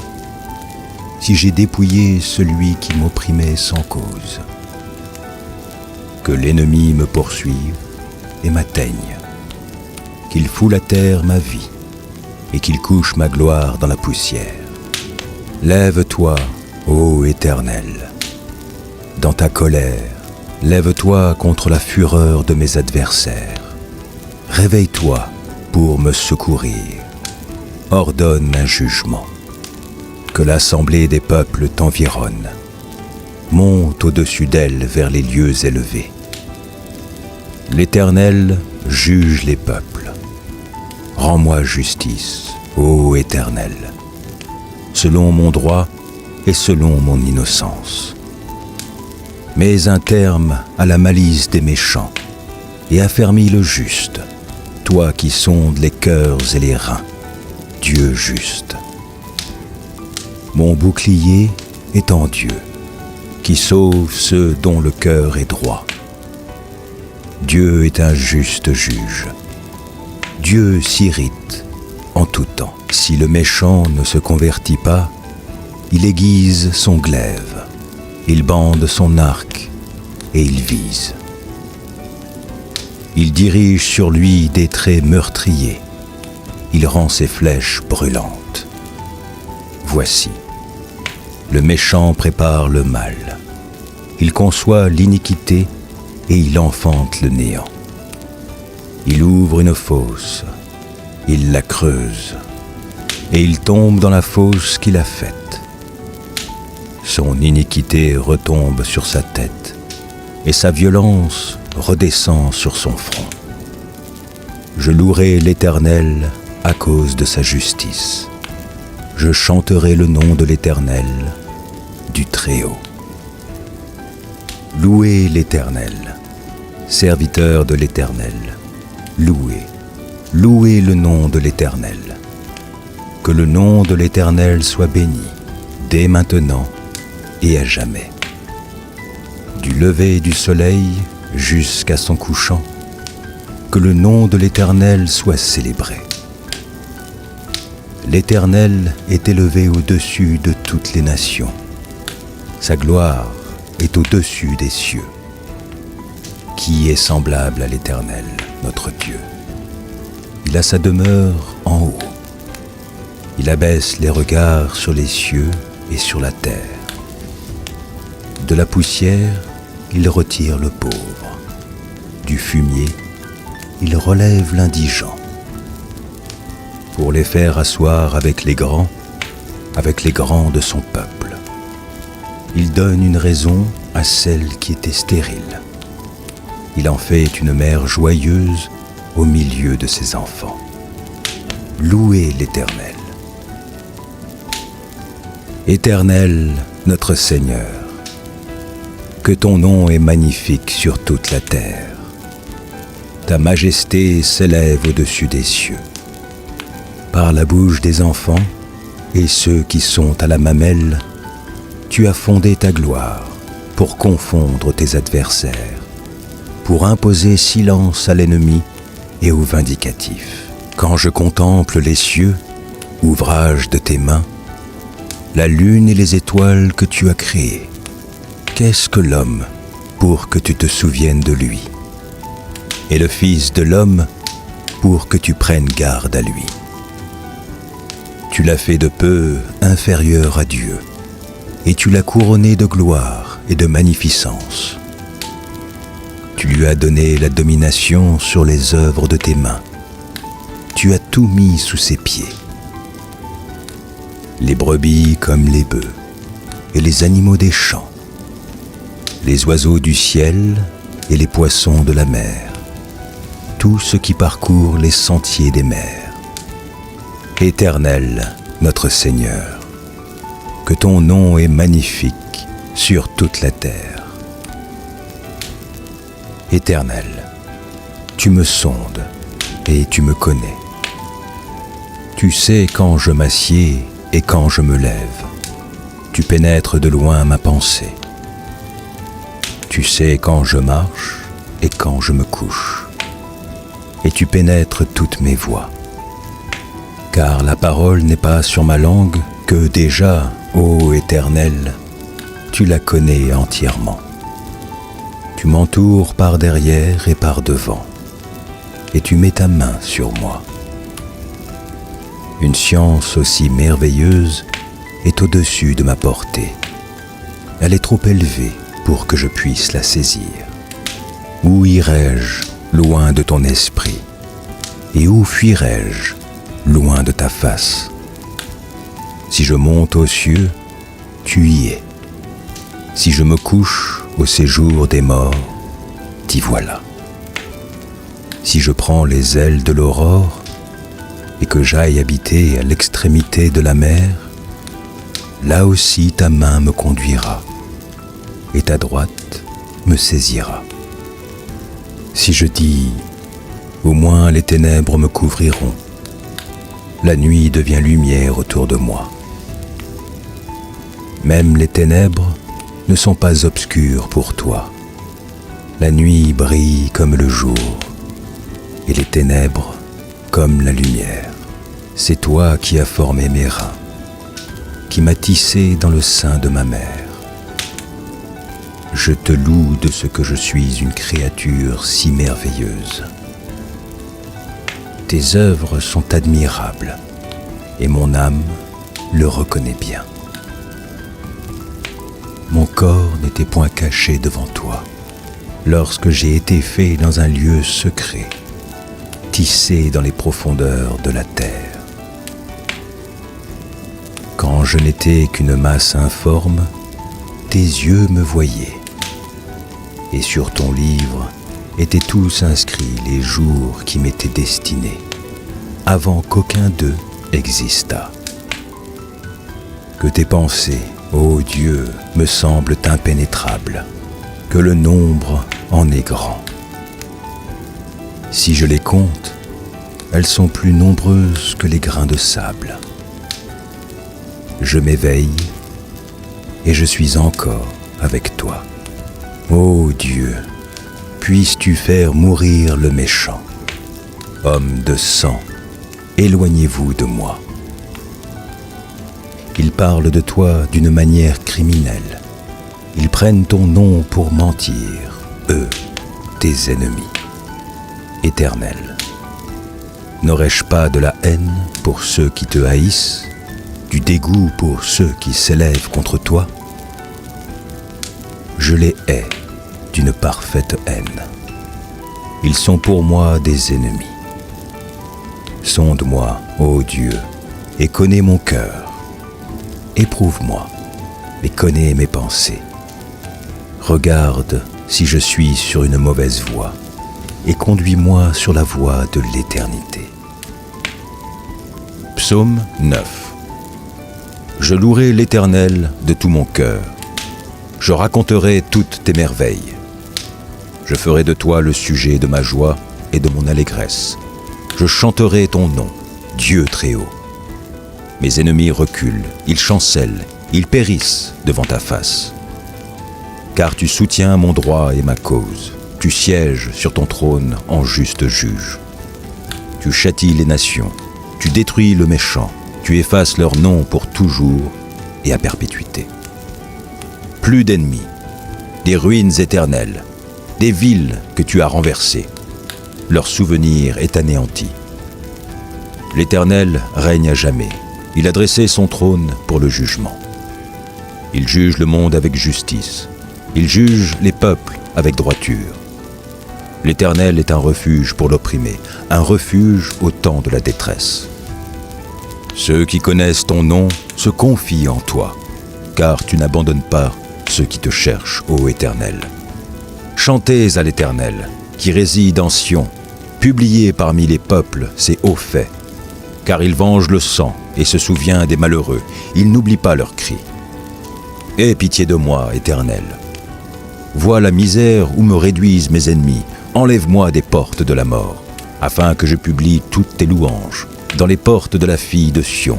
si j'ai dépouillé celui qui m'opprimait sans cause, que l'ennemi me poursuive et m'atteigne, qu'il foule à terre ma vie et qu'il couche ma gloire dans la poussière. Lève-toi, ô Éternel, dans ta colère, lève-toi contre la fureur de mes adversaires. Réveille-toi pour me secourir. Ordonne un jugement. Que l'assemblée des peuples t'environne. Monte au-dessus d'elle vers les lieux élevés. L'Éternel juge les peuples. Rends-moi justice, ô Éternel, selon mon droit et selon mon innocence. Mets un terme à la malice des méchants et affermis le juste, toi qui sondes les cœurs et les reins, Dieu juste. Mon bouclier est en Dieu, qui sauve ceux dont le cœur est droit. Dieu est un juste juge. Dieu s'irrite en tout temps. Si le méchant ne se convertit pas, il aiguise son glaive, il bande son arc et il vise. Il dirige sur lui des traits meurtriers, il rend ses flèches brûlantes. Voici, le méchant prépare le mal, il conçoit l'iniquité et il enfante le néant. Il ouvre une fosse, il la creuse, et il tombe dans la fosse qu'il a faite. Son iniquité retombe sur sa tête, et sa violence redescend sur son front. Je louerai l'Éternel à cause de sa justice. Je chanterai le nom de l'Éternel, du Très-Haut. Louez l'Éternel, serviteur de l'Éternel. Louez, louez le nom de l'Éternel. Que le nom de l'Éternel soit béni, dès maintenant et à jamais. Du lever du soleil jusqu'à son couchant, que le nom de l'Éternel soit célébré. L'Éternel est élevé au-dessus de toutes les nations. Sa gloire est au-dessus des cieux. Qui est semblable à l'Éternel, notre Dieu? Il a sa demeure en haut. Il abaisse les regards sur les cieux et sur la terre. De la poussière, il retire le pauvre. Du fumier, il relève l'indigent. Pour les faire asseoir avec les grands de son peuple. Il donne une raison à celle qui était stérile. Il en fait une mère joyeuse au milieu de ses enfants. Louez l'Éternel. Éternel, notre Seigneur, que ton nom est magnifique sur toute la terre. Ta majesté s'élève au-dessus des cieux. Par la bouche des enfants et ceux qui sont à la mamelle, tu as fondé ta gloire pour confondre tes adversaires, pour imposer silence à l'ennemi et au vindicatif. Quand je contemple les cieux, ouvrage de tes mains, la lune et les étoiles que tu as créées, qu'est-ce que l'homme pour que tu te souviennes de lui, et le Fils de l'homme pour que tu prennes garde à lui? Tu l'as fait de peu inférieur à Dieu, et tu l'as couronné de gloire et de magnificence. Tu lui as donné la domination sur les œuvres de tes mains. Tu as tout mis sous ses pieds. Les brebis comme les bœufs, et les animaux des champs, les oiseaux du ciel et les poissons de la mer, tout ce qui parcourt les sentiers des mers. Éternel, notre Seigneur, que ton nom est magnifique sur toute la terre. Éternel, tu me sondes et tu me connais. Tu sais quand je m'assieds et quand je me lève. Tu pénètres de loin ma pensée. Tu sais quand je marche et quand je me couche. Et tu pénètres toutes mes voies. Car la parole n'est pas sur ma langue que déjà, ô Éternel, tu la connais entièrement. Tu m'entoures par derrière et par devant, et tu mets ta main sur moi. Une science aussi merveilleuse est au-dessus de ma portée. Elle est trop élevée pour que je puisse la saisir. Où irai-je loin de ton esprit? Et où fuirai-je loin de ta face? Si je monte aux cieux, tu y es. Si je me couche au séjour des morts, t'y voilà. Si je prends les ailes de l'aurore et que j'aille habiter à l'extrémité de la mer, là aussi ta main me conduira et ta droite me saisira. Si je dis, au moins les ténèbres me couvriront, la nuit devient lumière autour de moi. Même les ténèbres ne sont pas obscures pour toi. La nuit brille comme le jour, et les ténèbres comme la lumière. C'est toi qui as formé mes reins, qui m'as tissé dans le sein de ma mère. Je te loue de ce que je suis une créature si merveilleuse. Tes œuvres sont admirables, et mon âme le reconnaît bien. Mon corps n'était point caché devant toi, lorsque j'ai été fait dans un lieu secret, tissé dans les profondeurs de la terre. Quand je n'étais qu'une masse informe, tes yeux me voyaient, et sur ton livre étaient tous inscrits les jours qui m'étaient destinés, avant qu'aucun d'eux existât. Que tes pensées, ô Dieu, me semblent impénétrables, que le nombre en est grand. Si je les compte, elles sont plus nombreuses que les grains de sable. Je m'éveille et je suis encore avec toi. Ô Dieu, puisses-tu faire mourir le méchant. Homme de sang, éloignez-vous de moi. Ils parlent de toi d'une manière criminelle. Ils prennent ton nom pour mentir, eux, tes ennemis. Éternel, n'aurais-je pas de la haine pour ceux qui te haïssent, du dégoût pour ceux qui s'élèvent contre toi? Je les hais d'une parfaite haine. Ils sont pour moi des ennemis. Sonde-moi, ô Dieu, et connais mon cœur. Éprouve-moi, et connais mes pensées. Regarde si je suis sur une mauvaise voie, et conduis-moi sur la voie de l'éternité. Psaume 9. Je louerai l'Éternel de tout mon cœur. Je raconterai toutes tes merveilles. Je ferai de toi le sujet de ma joie et de mon allégresse. Je chanterai ton nom, Dieu très haut. Mes ennemis reculent, ils chancellent, ils périssent devant ta face. Car tu soutiens mon droit et ma cause. Tu sièges sur ton trône en juste juge. Tu châties les nations, tu détruis le méchant, tu effaces leur nom pour toujours et à perpétuité. Plus d'ennemis, des ruines éternelles, des villes que tu as renversées. Leur souvenir est anéanti. L'Éternel règne à jamais. Il a dressé son trône pour le jugement. Il juge le monde avec justice. Il juge les peuples avec droiture. L'Éternel est un refuge pour l'opprimé, un refuge au temps de la détresse. Ceux qui connaissent ton nom se confient en toi, car tu n'abandonnes pas ceux qui te cherchent, ô Éternel. Chantez à l'Éternel, qui réside en Sion, publiez parmi les peuples ses hauts faits. car il venge le sang et se souvient des malheureux. Il n'oublie pas leurs cris. Aie pitié de moi, Éternel. Vois la misère où me réduisent mes ennemis. Enlève-moi des portes de la mort, afin que je publie toutes tes louanges dans les portes de la fille de Sion,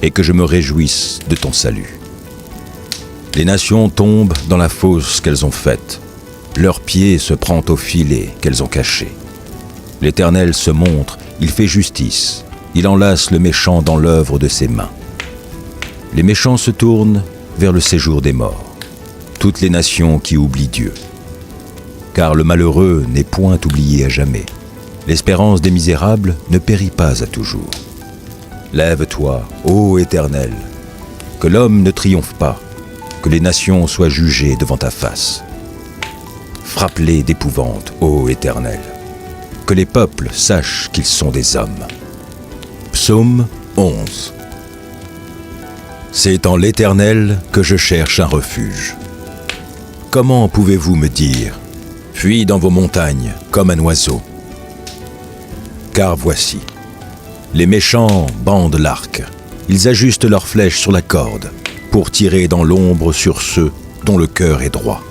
et que je me réjouisse de ton salut. Les nations tombent dans la fosse qu'elles ont faite. Leur pied se prend au filet qu'elles ont caché. L'Éternel se montre, il fait justice. Il enlace le méchant dans l'œuvre de ses mains. Les méchants se tournent vers le séjour des morts. Toutes les nations qui oublient Dieu. Car le malheureux n'est point oublié à jamais. L'espérance des misérables ne périt pas à toujours. Lève-toi, ô Éternel, que l'homme ne triomphe pas, que les nations soient jugées devant ta face. Frappe-les d'épouvante, ô Éternel, que les peuples sachent qu'ils sont des hommes. Psaume 11. C'est en l'Éternel que je cherche un refuge. Comment pouvez-vous me dire, fuis dans vos montagnes comme un oiseau? Car voici, les méchants bandent l'arc, ils ajustent leurs flèches sur la corde pour tirer dans l'ombre sur ceux dont le cœur est droit.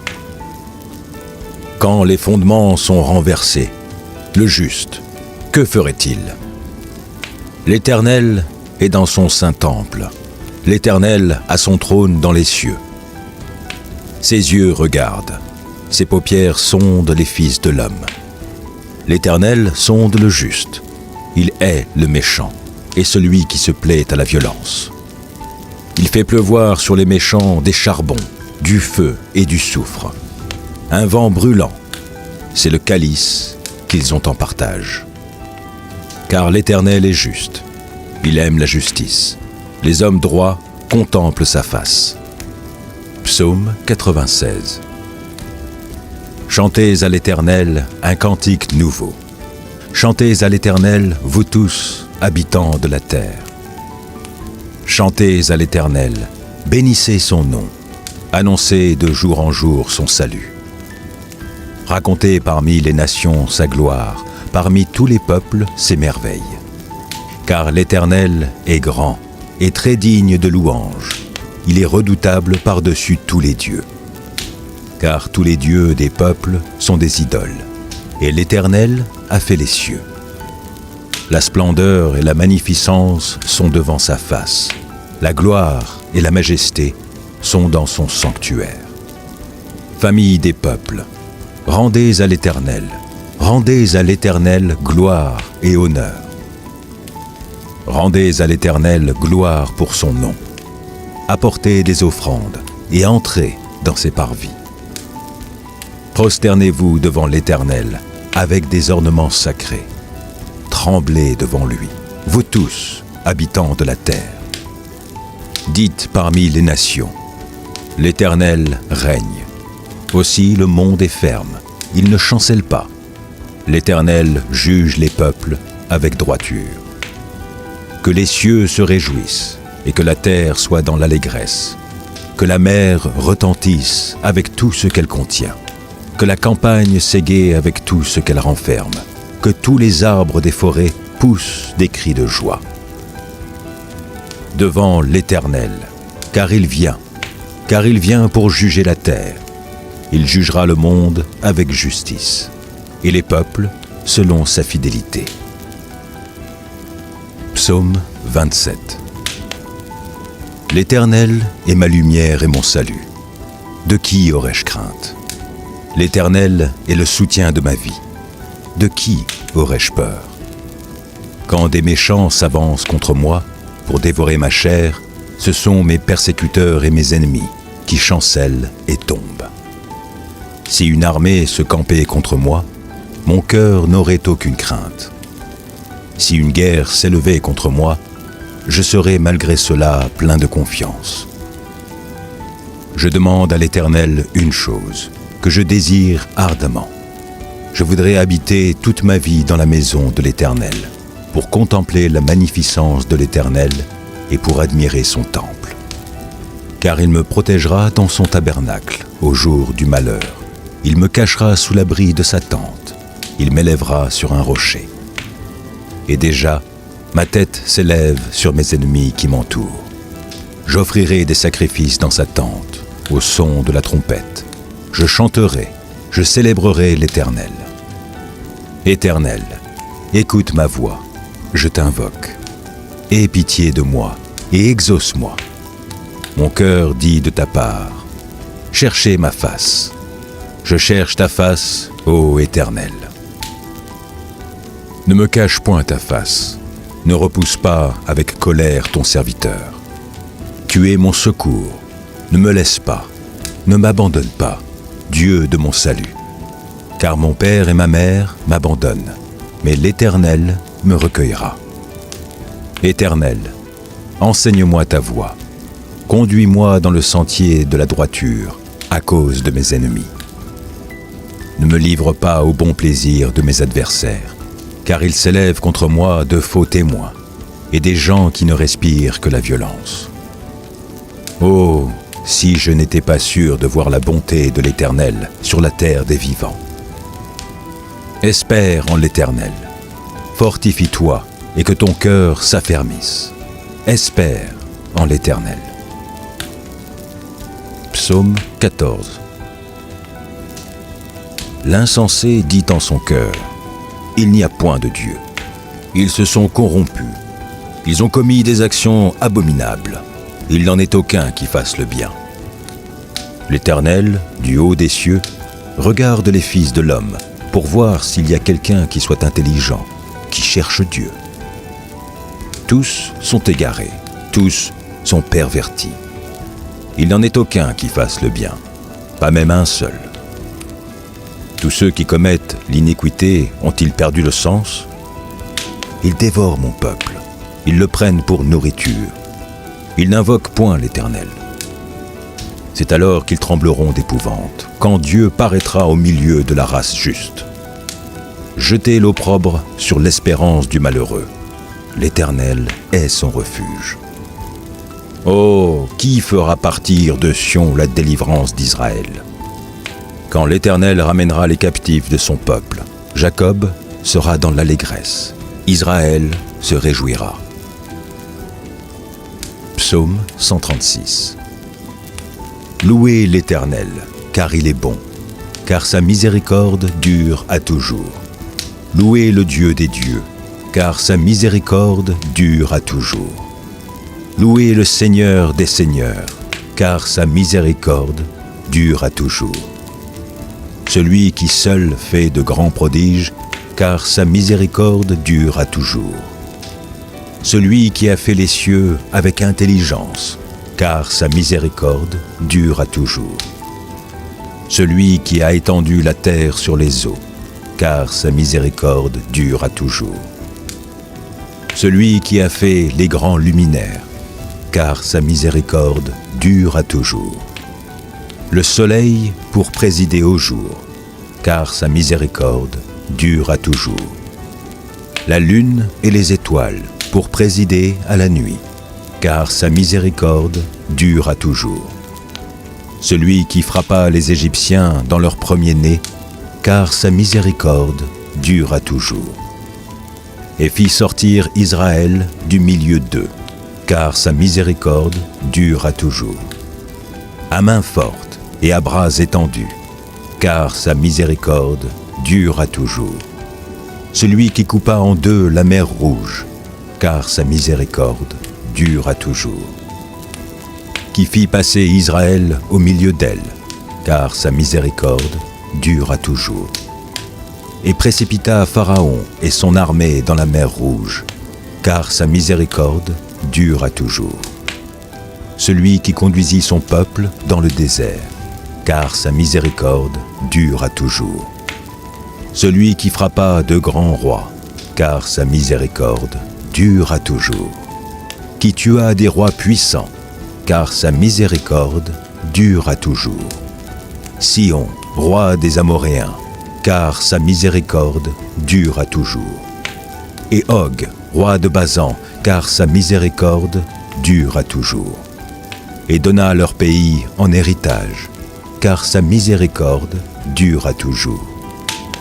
Quand les fondements sont renversés, le juste, que ferait-il? L'Éternel est dans son saint temple, l'Éternel a son trône dans les cieux. Ses yeux regardent, ses paupières sondent les fils de l'homme. L'Éternel sonde le juste, il hait le méchant et celui qui se plaît à la violence. Il fait pleuvoir sur les méchants des charbons, du feu et du soufre. Un vent brûlant, c'est le calice qu'ils ont en partage. Car l'Éternel est juste, il aime la justice. Les hommes droits contemplent sa face. Psaume 96. Chantez à l'Éternel un cantique nouveau. Chantez à l'Éternel, vous tous, habitants de la terre. Chantez à l'Éternel, bénissez son nom. Annoncez de jour en jour son salut. Racontez parmi les nations sa gloire, parmi tous les peuples ses merveilles. Car l'Éternel est grand et très digne de louange. Il est redoutable par-dessus tous les dieux. Car tous les dieux des peuples sont des idoles, et l'Éternel a fait les cieux. La splendeur et la magnificence sont devant sa face. La gloire et la majesté sont dans son sanctuaire. Famille des peuples, rendez à l'Éternel gloire et honneur. Rendez à l'Éternel gloire pour son nom. Apportez des offrandes et entrez dans ses parvis. Prosternez-vous devant l'Éternel avec des ornements sacrés. Tremblez devant lui, vous tous, habitants de la terre. Dites parmi les nations, l'Éternel règne. Aussi le monde est ferme, il ne chancelle pas. L'Éternel juge les peuples avec droiture. Que les cieux se réjouissent et que la terre soit dans l'allégresse. Que la mer retentisse avec tout ce qu'elle contient. Que la campagne s'égaie avec tout ce qu'elle renferme. Que tous les arbres des forêts poussent des cris de joie. Devant l'Éternel, car il vient pour juger la terre. Il jugera le monde avec justice, et les peuples selon sa fidélité. Psaume 27. L'Éternel est ma lumière et mon salut. De qui aurais-je crainte? L'Éternel est le soutien de ma vie. De qui aurais-je peur? Quand des méchants s'avancent contre moi pour dévorer ma chair, ce sont mes persécuteurs et mes ennemis qui chancellent et tombent. Si une armée se campait contre moi, mon cœur n'aurait aucune crainte. Si une guerre s'élevait contre moi, je serais malgré cela plein de confiance. Je demande à l'Éternel une chose, que je désire ardemment. Je voudrais habiter toute ma vie dans la maison de l'Éternel, pour contempler la magnificence de l'Éternel et pour admirer son temple. Car il me protégera dans son tabernacle au jour du malheur. Il me cachera sous l'abri de sa tente. Il m'élèvera sur un rocher. Et déjà, Ma tête s'élève sur mes ennemis qui m'entourent. J'offrirai des sacrifices dans sa tente, au son de la trompette. Je chanterai, je célébrerai l'Éternel. Éternel, écoute ma voix, je t'invoque. Aie pitié de moi et exauce-moi. Mon cœur dit de ta part, cherchez ma face. Je cherche ta face, ô Éternel. Ne me cache point ta face, ne repousse pas avec colère ton serviteur. Tu es mon secours, ne me laisse pas, ne m'abandonne pas, Dieu de mon salut. Car mon père et ma mère m'abandonnent, mais l'Éternel me recueillera. Éternel, enseigne-moi ta voie, conduis-moi dans le sentier de la droiture à cause de mes ennemis. Ne me livre pas au bon plaisir de mes adversaires, car ils s'élèvent contre moi de faux témoins et des gens qui ne respirent que la violence. Oh, si je n'étais pas sûr de voir la bonté de l'Éternel sur la terre des vivants. Espère en l'Éternel, fortifie-toi et que ton cœur s'affermisse. Espère en l'Éternel. Psaume 14. L'insensé dit en son cœur, il n'y a point de Dieu. Ils se sont corrompus. Ils ont commis des actions abominables. Il n'en est aucun qui fasse le bien. L'Éternel, du haut des cieux, regarde les fils de l'homme pour voir s'il y a quelqu'un qui soit intelligent, qui cherche Dieu. Tous sont égarés, tous sont pervertis. Il n'en est aucun qui fasse le bien, pas même un seul. Tous ceux qui commettent l'iniquité ont-ils perdu le sens? Ils dévorent mon peuple, ils le prennent pour nourriture. Ils n'invoquent point l'Éternel. C'est alors qu'ils trembleront d'épouvante, quand Dieu paraîtra au milieu de la race juste. Jetez l'opprobre sur l'espérance du malheureux. L'Éternel est son refuge. Oh, qui fera partir de Sion la délivrance d'Israël? Quand l'Éternel ramènera les captifs de son peuple, Jacob sera dans l'allégresse, Israël se réjouira. Psaume 136. Louez l'Éternel, car il est bon, car sa miséricorde dure à toujours. Louez le Dieu des dieux, car sa miséricorde dure à toujours. Louez le Seigneur des seigneurs, car sa miséricorde dure à toujours. Celui qui seul fait de grands prodiges, car sa miséricorde dure à toujours. Celui qui a fait les cieux avec intelligence, car sa miséricorde dure à toujours. Celui qui a étendu la terre sur les eaux, car sa miséricorde dure à toujours. Celui qui a fait les grands luminaires, car sa miséricorde dure à toujours. Le soleil pour présider au jour, car sa miséricorde dure à toujours. La lune et les étoiles pour présider à la nuit, car sa miséricorde dure à toujours. Celui qui frappa les Égyptiens dans leur premier-né, car sa miséricorde dure à toujours. Et fit sortir Israël du milieu d'eux, car sa miséricorde dure à toujours. À main forte et à bras étendus, car sa miséricorde dure à toujours. Celui qui coupa en deux la mer Rouge, car sa miséricorde dure à toujours. Qui fit passer Israël au milieu d'elle, car sa miséricorde dure à toujours. Et précipita Pharaon et son armée dans la mer Rouge, car sa miséricorde dure à toujours. Celui qui conduisit son peuple dans le désert, car sa miséricorde dure à toujours. Celui qui frappa de grands rois, car sa miséricorde dure à toujours. Qui tua des rois puissants, car sa miséricorde dure à toujours. Sion, roi des Amoréens, car sa miséricorde dure à toujours. Et Og, roi de Basan, car sa miséricorde dure à toujours. Et donna leur pays en héritage, car sa miséricorde dure à toujours.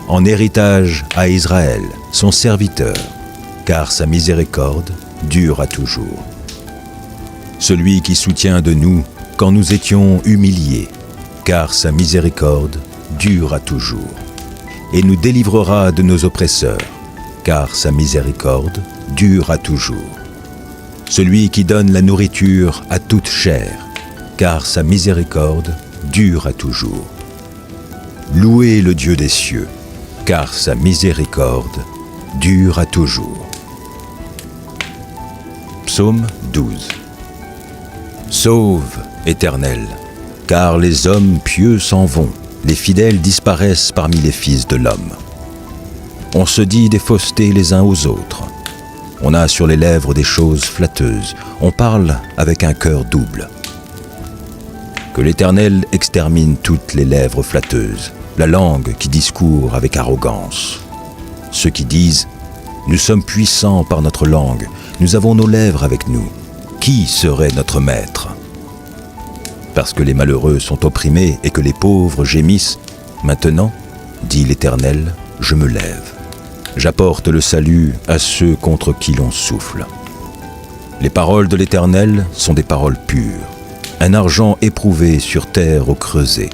En héritage à Israël, son serviteur, car sa miséricorde dure à toujours. Celui qui soutient de nous quand nous étions humiliés, car sa miséricorde dure à toujours, et nous délivrera de nos oppresseurs, car sa miséricorde dure à toujours. Celui qui donne la nourriture à toute chair, car sa miséricorde dure à toujours. Louez le Dieu des cieux, car sa miséricorde dure à toujours. Psaume 12. Sauve, Éternel, car les hommes pieux s'en vont, les fidèles disparaissent parmi les fils de l'homme. On se dit des faussetés les uns aux autres. On a sur les lèvres des choses flatteuses. On parle avec un cœur double. Que l'Éternel extermine toutes les lèvres flatteuses, la langue qui discourt avec arrogance. Ceux qui disent « Nous sommes puissants par notre langue, nous avons nos lèvres avec nous. Qui serait notre maître ?» Parce que les malheureux sont opprimés et que les pauvres gémissent, maintenant, dit l'Éternel, je me lève. J'apporte le salut à ceux contre qui l'on souffle. Les paroles de l'Éternel sont des paroles pures, un argent éprouvé sur terre au creuset,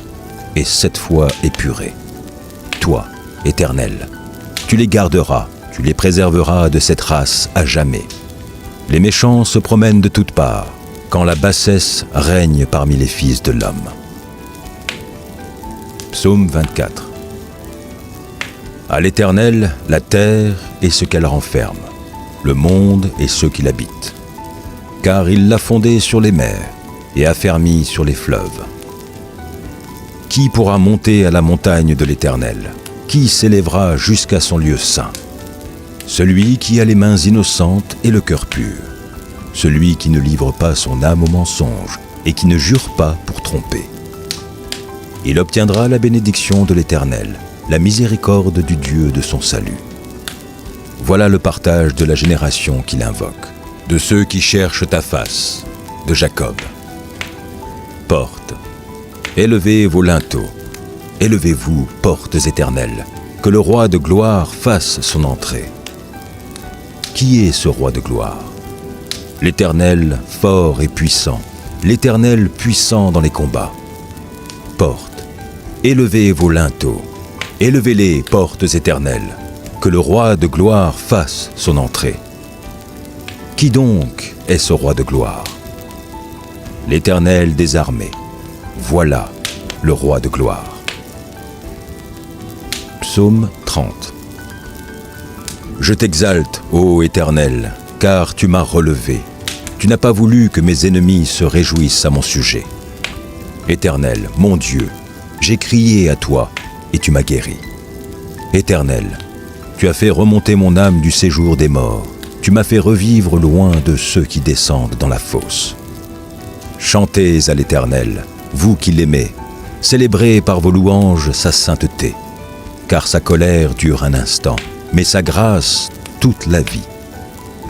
et 7 fois épuré. Toi, Éternel, tu les garderas, tu les préserveras de cette race à jamais. Les méchants se promènent de toutes parts, quand la bassesse règne parmi les fils de l'homme. Psaume 24. À l'Éternel, la terre et ce qu'elle renferme, le monde et ceux qui l'habitent. Car il l'a fondée sur les mers et affermi sur les fleuves. Qui pourra monter à la montagne de l'Éternel? Qui s'élèvera jusqu'à son lieu saint? Celui qui a les mains innocentes et le cœur pur. Celui qui ne livre pas son âme au mensonge et qui ne jure pas pour tromper. Il obtiendra la bénédiction de l'Éternel, la miséricorde du Dieu de son salut. Voilà le partage de la génération qu'il invoque, de ceux qui cherchent ta face, de Jacob. Portes, élevez vos linteaux, élevez-vous, portes éternelles, que le roi de gloire fasse son entrée. Qui est ce roi de gloire? L'Éternel fort et puissant, l'Éternel puissant dans les combats. Portes, élevez vos linteaux, élevez-les, portes éternelles, que le roi de gloire fasse son entrée. Qui donc est ce roi de gloire? L'Éternel des armées, voilà le roi de gloire. Psaume 30. Je t'exalte, ô Éternel, car tu m'as relevé. Tu n'as pas voulu que mes ennemis se réjouissent à mon sujet. Éternel, mon Dieu, j'ai crié à toi et tu m'as guéri. Éternel, tu as fait remonter mon âme du séjour des morts. Tu m'as fait revivre loin de ceux qui descendent dans la fosse. Chantez à l'Éternel, vous qui l'aimez, célébrez par vos louanges sa sainteté, car sa colère dure un instant, mais sa grâce toute la vie.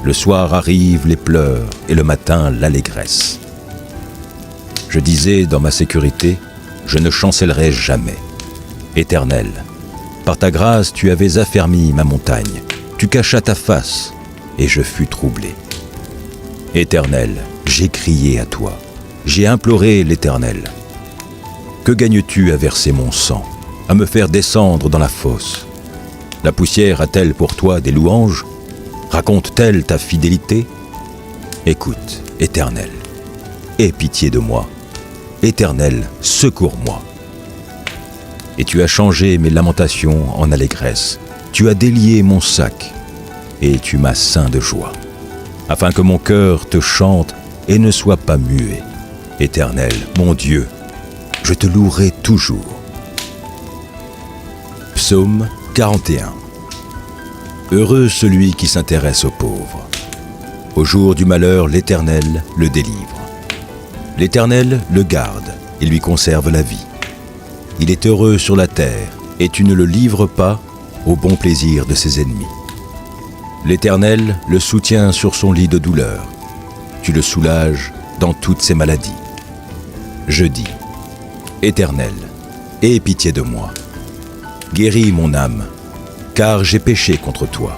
Le soir arrivent les pleurs et le matin l'allégresse. Je disais dans ma sécurité, je ne chancellerai jamais. Éternel, par ta grâce tu avais affermi ma montagne, tu cachas ta face et je fus troublé. Éternel, j'ai crié à toi, j'ai imploré l'Éternel. Que gagnes-tu à verser mon sang, à me faire descendre dans la fosse? La poussière a-t-elle pour toi des louanges? Raconte-t-elle ta fidélité? Écoute, Éternel, aie pitié de moi. Éternel, secours-moi. Et tu as changé mes lamentations en allégresse. Tu as délié mon sac et tu m'as ceint de joie, afin que mon cœur te chante et ne soit pas muet. Éternel, mon Dieu, je te louerai toujours. Psaume 41. Heureux celui qui s'intéresse aux pauvres. Au jour du malheur, l'Éternel le délivre. L'Éternel le garde et lui conserve la vie. Il est heureux sur la terre, et tu ne le livres pas au bon plaisir de ses ennemis. L'Éternel le soutient sur son lit de douleur. Tu le soulages dans toutes ses maladies. Je dis, Éternel, aie pitié de moi. Guéris mon âme, car j'ai péché contre toi.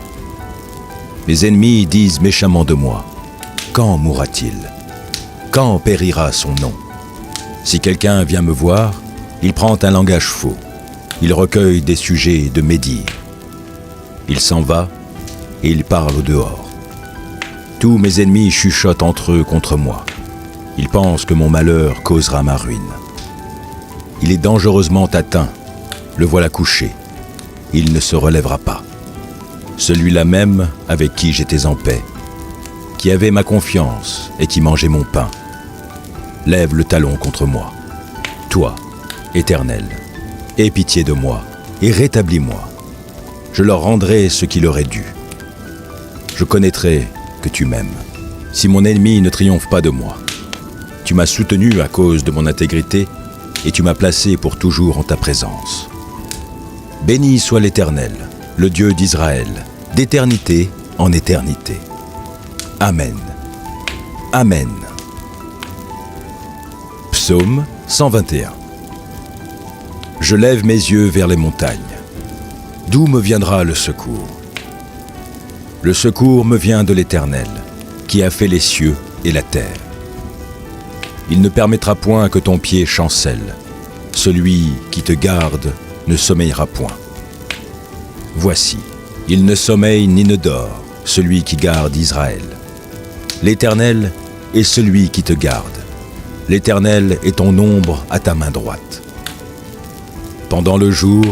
Mes ennemis disent méchamment de moi, « Quand mourra-t-il? Quand périra son nom ?» Si quelqu'un vient me voir, il prend un langage faux. Il recueille des sujets de médire. Il s'en va et il parle au dehors. Tous mes ennemis chuchotent entre eux contre moi. Ils pensent que mon malheur causera ma ruine. Il est dangereusement atteint. Le voilà couché. Il ne se relèvera pas. Celui-là même avec qui j'étais en paix, qui avait ma confiance et qui mangeait mon pain, lève le talon contre moi. Toi, Éternel, aie pitié de moi et rétablis-moi. Je leur rendrai ce qui leur est dû. Je connaîtrai que tu m'aimes. Si mon ennemi ne triomphe pas de moi, tu m'as soutenu à cause de mon intégrité et tu m'as placé pour toujours en ta présence. Béni soit l'Éternel, le Dieu d'Israël, d'éternité en éternité. Amen. Amen. Psaume 121. Je lève mes yeux vers les montagnes. D'où me viendra le secours? Le secours me vient de l'Éternel, qui a fait les cieux et la terre. Il ne permettra point que ton pied chancelle. Celui qui te garde ne sommeillera point. Voici, il ne sommeille ni ne dort, celui qui garde Israël. L'Éternel est celui qui te garde. L'Éternel est ton ombre à ta main droite. Pendant le jour,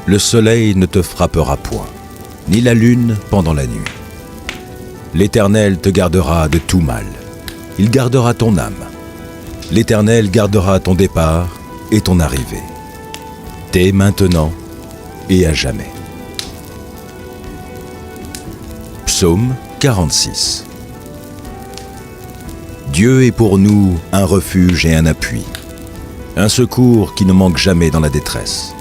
le soleil ne te frappera point, ni la lune pendant la nuit. L'Éternel te gardera de tout mal. Il gardera ton âme. L'Éternel gardera ton départ et ton arrivée, dès maintenant et à jamais. Psaume 46. Dieu est pour nous un refuge et un appui, un secours qui ne manque jamais dans la détresse.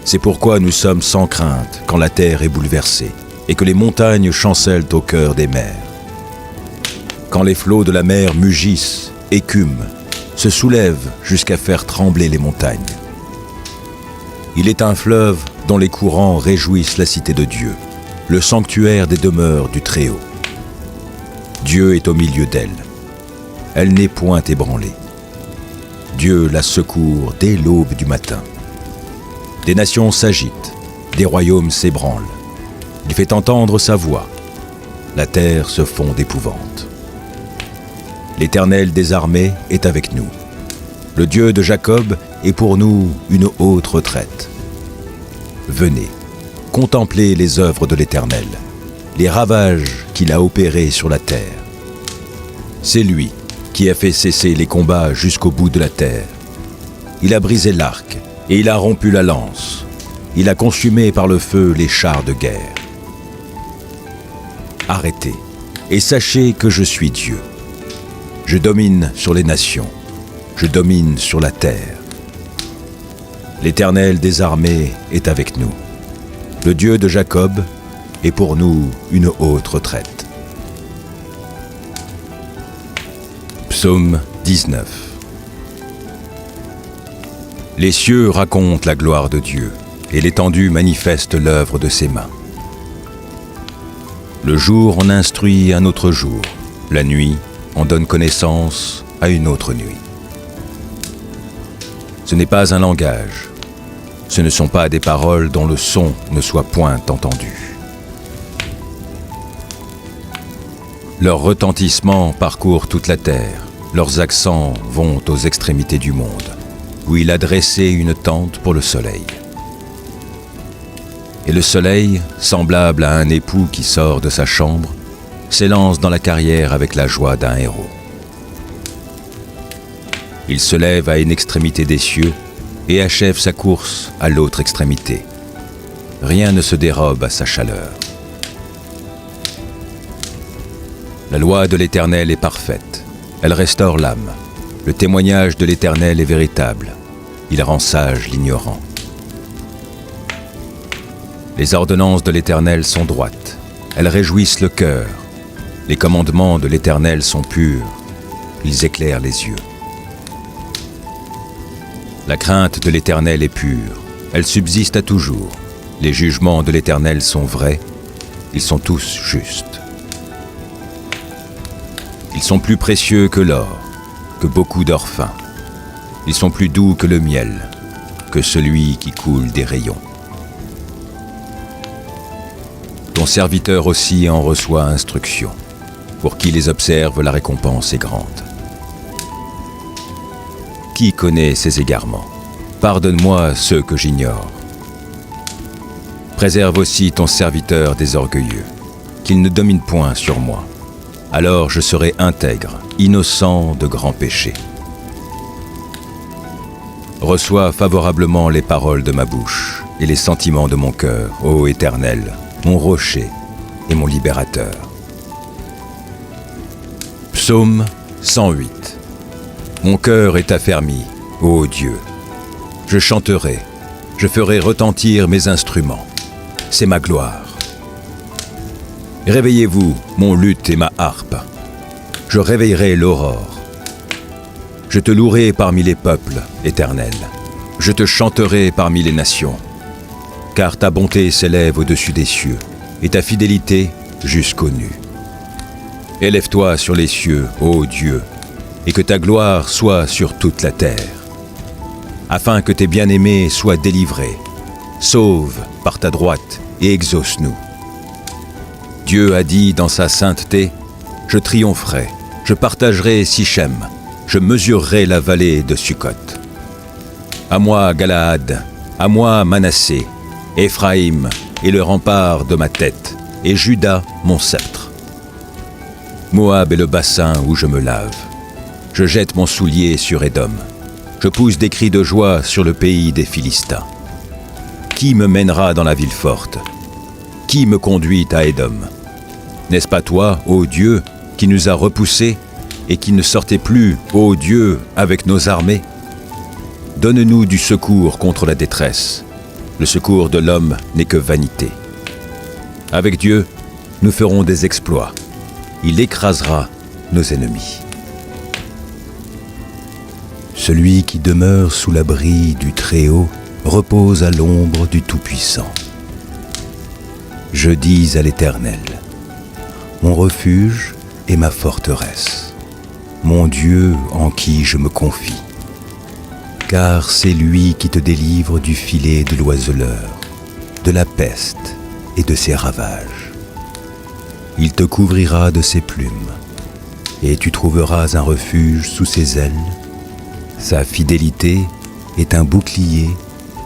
C'est pourquoi nous sommes sans crainte quand la terre est bouleversée et que les montagnes chancellent au cœur des mers. Quand les flots de la mer mugissent, écument, se soulèvent jusqu'à faire trembler les montagnes. Il est un fleuve dont les courants réjouissent la cité de Dieu, le sanctuaire des demeures du Très-Haut. Dieu est au milieu d'elle. Elle n'est point ébranlée. Dieu la secourt dès l'aube du matin. Des nations s'agitent, des royaumes s'ébranlent. Il fait entendre sa voix. La terre se fond d'épouvante. L'Éternel des armées est avec nous. Le Dieu de Jacob est pour nous une haute retraite. Venez, contemplez les œuvres de l'Éternel, les ravages qu'il a opérés sur la terre. C'est lui qui a fait cesser les combats jusqu'au bout de la terre. Il a brisé l'arc et il a rompu la lance. Il a consumé par le feu les chars de guerre. Arrêtez et sachez que je suis Dieu. Je domine sur les nations, je domine sur la terre. L'Éternel des armées est avec nous. Le Dieu de Jacob est pour nous une haute retraite. Psaume 19. Les cieux racontent la gloire de Dieu, et l'étendue manifeste l'œuvre de ses mains. Le jour en instruit un autre jour, la nuit en donne connaissance à une autre nuit. Ce n'est pas un langage, ce ne sont pas des paroles dont le son ne soit point entendu. Leur retentissement parcourt toute la terre, leurs accents vont aux extrémités du monde, où il a dressé une tente pour le soleil. Et le soleil, semblable à un époux qui sort de sa chambre, s'élance dans la carrière avec la joie d'un héros. Il se lève à une extrémité des cieux et achève sa course à l'autre extrémité. Rien ne se dérobe à sa chaleur. La loi de l'Éternel est parfaite. Elle restaure l'âme. Le témoignage de l'Éternel est véritable. Il rend sage l'ignorant. Les ordonnances de l'Éternel sont droites. Elles réjouissent le cœur. Les commandements de l'Éternel sont purs. Ils éclairent les yeux. La crainte de l'Éternel est pure. Elle subsiste à toujours. Les jugements de l'Éternel sont vrais. ils sont tous justes. Ils sont plus précieux que l'or, que beaucoup d'or fin. Ils sont plus doux que le miel, que celui qui coule des rayons. Ton serviteur aussi en reçoit instruction. Pour qui les observe, la récompense est grande. Qui connaît ses égarements? Pardonne-moi ceux que j'ignore. Préserve aussi ton serviteur des orgueilleux, qu'il ne domine point sur moi. Alors je serai intègre, innocent de grands péchés. Reçois favorablement les paroles de ma bouche et les sentiments de mon cœur, ô Éternel, mon rocher et mon libérateur. Psaume 108. Mon cœur est affermi, ô Dieu. Je chanterai, je ferai retentir mes instruments. C'est ma gloire. Réveillez-vous, mon luth et ma harpe. Je réveillerai l'aurore. Je te louerai parmi les peuples, Éternel. Je te chanterai parmi les nations. Car ta bonté s'élève au-dessus des cieux, et ta fidélité jusqu'aux nues. Élève-toi sur les cieux, ô Dieu, et que ta gloire soit sur toute la terre. Afin que tes bien-aimés soient délivrés. Sauve par ta droite et exauce-nous. Dieu a dit dans sa sainteté, « Je triompherai, je partagerai Sichem, je mesurerai la vallée de Sukkot. À moi Galaad, à moi Manassé, Éphraïm est le rempart de ma tête, et Juda mon sceptre. Moab est le bassin où je me lave. Je jette mon soulier sur Édom. Je pousse des cris de joie sur le pays des Philistins. Qui me mènera dans la ville forte? Qui me conduit à Édom? N'est-ce pas toi, ô Dieu, qui nous a repoussés et qui ne sortait plus, ô Dieu, avec nos armées? Donne-nous du secours contre la détresse. Le secours de l'homme n'est que vanité. Avec Dieu, nous ferons des exploits. Il écrasera nos ennemis. Celui qui demeure sous l'abri du Très-Haut repose à l'ombre du Tout-Puissant. Je dis à l'Éternel, mon refuge et ma forteresse, mon Dieu en qui je me confie. Car c'est lui qui te délivre du filet de l'oiseleur, de la peste et de ses ravages. Il te couvrira de ses plumes, et tu trouveras un refuge sous ses ailes. Sa fidélité est un bouclier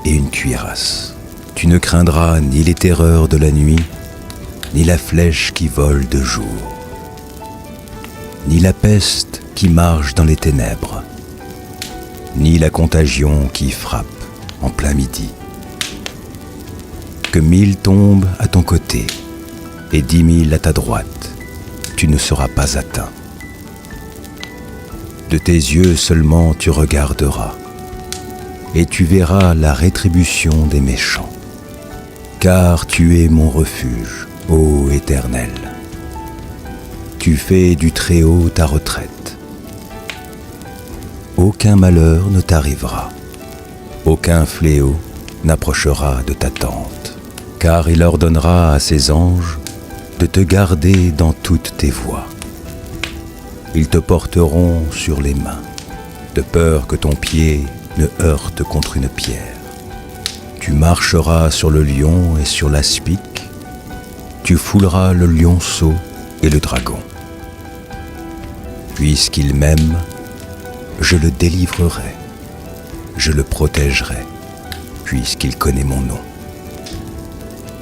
et une cuirasse. Tu ne craindras ni les terreurs de la nuit, ni la flèche qui vole de jour, ni la peste qui marche dans les ténèbres, ni la contagion qui frappe en plein midi. Que 1000 tombent à ton côté et 10 000 à ta droite, tu ne seras pas atteint. De tes yeux seulement tu regarderas, et tu verras la rétribution des méchants. Car tu es mon refuge, ô Éternel. Tu fais du Très-Haut ta retraite. Aucun malheur ne t'arrivera, aucun fléau n'approchera de ta tente, car il ordonnera à ses anges de te garder dans toutes tes voies. Ils te porteront sur les mains, de peur que ton pied ne heurte contre une pierre. Tu marcheras sur le lion et sur l'aspic, tu fouleras le lionceau et le dragon. Puisqu'il m'aime, je le délivrerai, je le protégerai, puisqu'il connaît mon nom.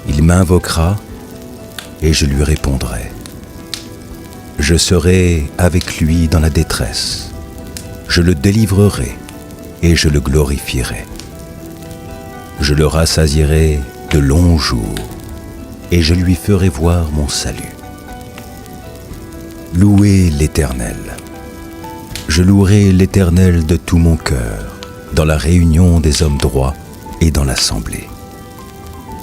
Il m'invoquera et je lui répondrai. Je serai avec lui dans la détresse, je le délivrerai et je le glorifierai. Je le rassasierai de longs jours et je lui ferai voir mon salut. Louez l'Éternel. Je louerai l'Éternel de tout mon cœur, dans la réunion des hommes droits et dans l'assemblée.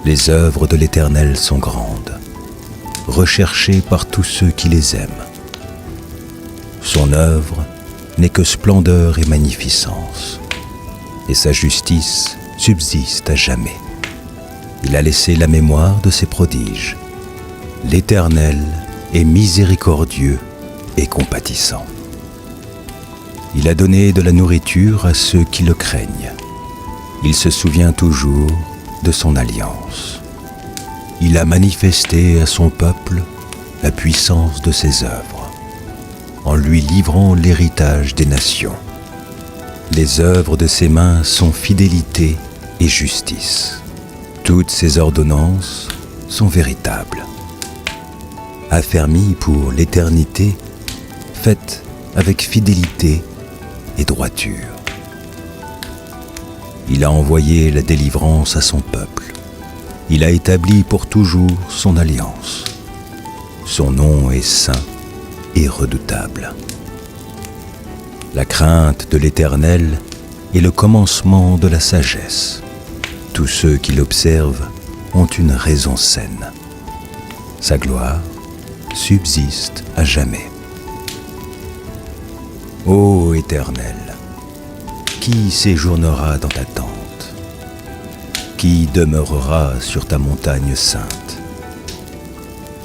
Les œuvres de l'Éternel sont grandes, recherchées par tous ceux qui les aiment. Son œuvre n'est que splendeur et magnificence, et sa justice subsiste à jamais. Il a laissé la mémoire de ses prodiges. L'Éternel est miséricordieux et compatissant. Il a donné de la nourriture à ceux qui le craignent. Il se souvient toujours de son alliance. Il a manifesté à son peuple la puissance de ses œuvres, en lui livrant l'héritage des nations. Les œuvres de ses mains sont fidélité et justice. Toutes ses ordonnances sont véritables. Affermies pour l'éternité, faites avec fidélité et droiture. Il a envoyé la délivrance à son peuple. Il a établi pour toujours son alliance. Son nom est saint et redoutable. La crainte de l'Éternel est le commencement de la sagesse. Tous ceux qui l'observent ont une raison saine. Sa gloire subsiste à jamais. Ô Éternel, qui séjournera dans ta tente? Qui demeurera sur ta montagne sainte?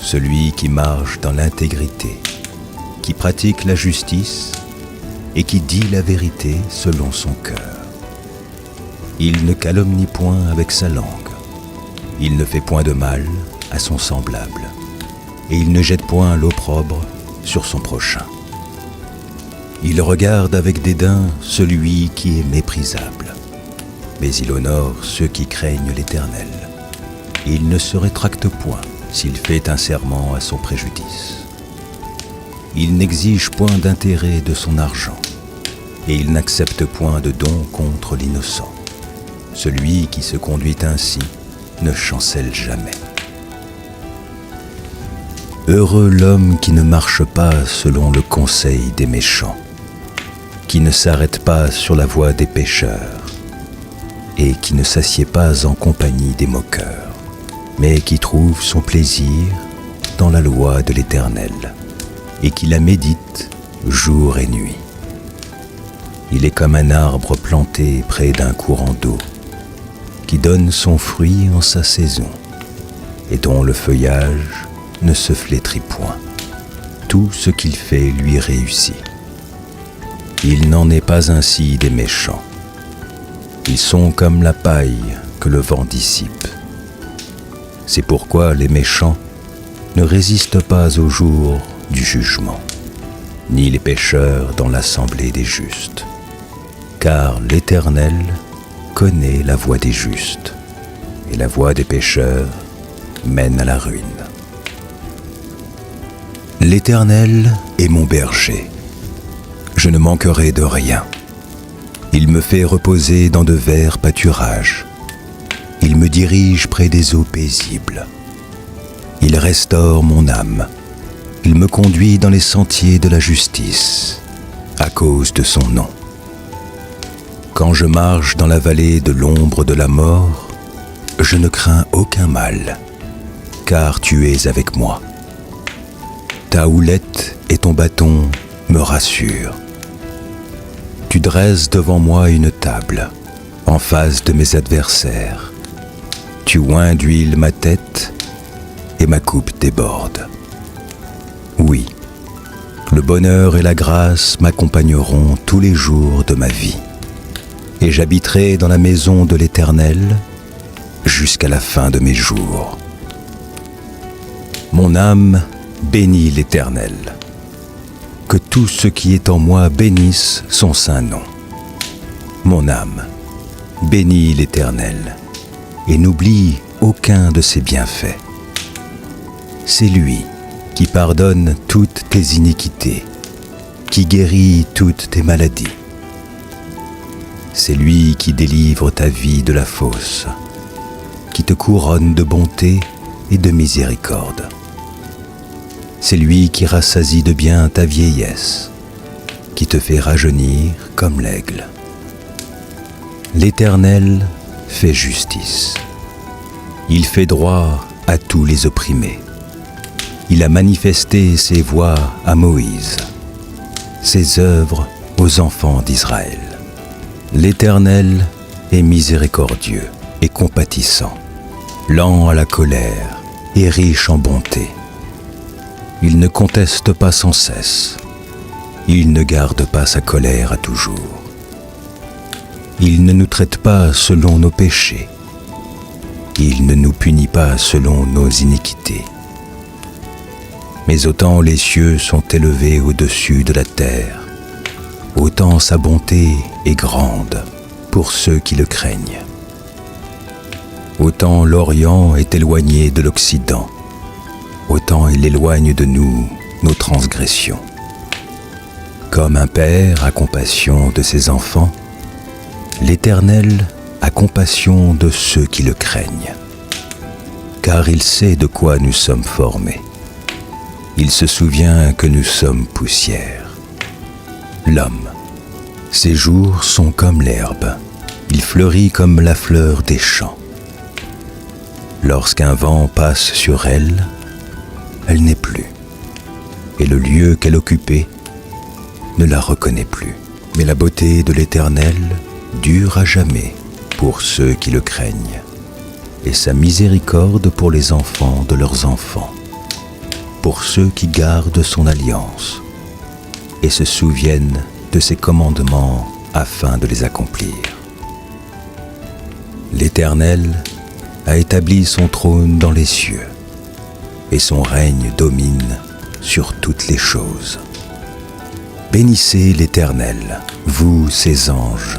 Celui qui marche dans l'intégrité, qui pratique la justice et qui dit la vérité selon son cœur. Il ne calomnie point avec sa langue. Il ne fait point de mal à son semblable. Et il ne jette point l'opprobre sur son prochain. Il regarde avec dédain celui qui est méprisable. Mais il honore ceux qui craignent l'Éternel. Et il ne se rétracte point s'il fait un serment à son préjudice. Il n'exige point d'intérêt de son argent, et il n'accepte point de don contre l'innocent. Celui qui se conduit ainsi ne chancelle jamais. Heureux l'homme qui ne marche pas selon le conseil des méchants, qui ne s'arrête pas sur la voie des pécheurs, et qui ne s'assied pas en compagnie des moqueurs, mais qui trouve son plaisir dans la loi de l'Éternel, et qui la médite jour et nuit. Il est comme un arbre planté près d'un courant d'eau, qui donne son fruit en sa saison, et dont le feuillage ne se flétrit point. Tout ce qu'il fait lui réussit. Il n'en est pas ainsi des méchants. Ils sont comme la paille que le vent dissipe. C'est pourquoi les méchants ne résistent pas au jour du jugement, ni les pécheurs dans l'assemblée des justes. Car l'Éternel connaît la voie des justes, et la voie des pécheurs mène à la ruine. L'Éternel est mon berger. Je ne manquerai de rien. Il me fait reposer dans de verts pâturages. Il me dirige près des eaux paisibles. Il restaure mon âme. Il me conduit dans les sentiers de la justice, à cause de son nom. Quand je marche dans la vallée de l'ombre de la mort, je ne crains aucun mal, car tu es avec moi. Ta houlette et ton bâton me rassurent. Tu dresses devant moi une table, en face de mes adversaires. Tu oins d'huile ma tête, et ma coupe déborde. Oui, le bonheur et la grâce m'accompagneront tous les jours de ma vie, et j'habiterai dans la maison de l'Éternel jusqu'à la fin de mes jours. Mon âme bénit l'Éternel. Que tout ce qui est en moi bénisse son saint nom. Mon âme bénit l'Éternel et n'oublie aucun de ses bienfaits. C'est lui qui pardonne toutes tes iniquités, qui guérit toutes tes maladies. C'est lui qui délivre ta vie de la fosse, qui te couronne de bonté et de miséricorde. C'est lui qui rassasie de bien ta vieillesse, qui te fait rajeunir comme l'aigle. L'Éternel fait justice. Il fait droit à tous les opprimés. Il a manifesté ses voies à Moïse, ses œuvres aux enfants d'Israël. L'Éternel est miséricordieux et compatissant, lent à la colère et riche en bonté. Il ne conteste pas sans cesse. Il ne garde pas sa colère à toujours. Il ne nous traite pas selon nos péchés. Il ne nous punit pas selon nos iniquités. Mais autant les cieux sont élevés au-dessus de la terre, autant sa bonté est grande pour ceux qui le craignent. Autant l'Orient est éloigné de l'Occident, autant il éloigne de nous nos transgressions. Comme un père a compassion de ses enfants, l'Éternel a compassion de ceux qui le craignent. Car il sait de quoi nous sommes formés. Il se souvient que nous sommes poussière. L'homme, ses jours sont comme l'herbe, il fleurit comme la fleur des champs. Lorsqu'un vent passe sur elle, elle n'est plus, et le lieu qu'elle occupait ne la reconnaît plus. Mais la beauté de l'Éternel dure à jamais pour ceux qui le craignent, et sa miséricorde pour les enfants de leurs enfants, pour ceux qui gardent son alliance et se souviennent de ses commandements afin de les accomplir. L'Éternel a établi son trône dans les cieux, et son règne domine sur toutes les choses. Bénissez l'Éternel, vous ses anges,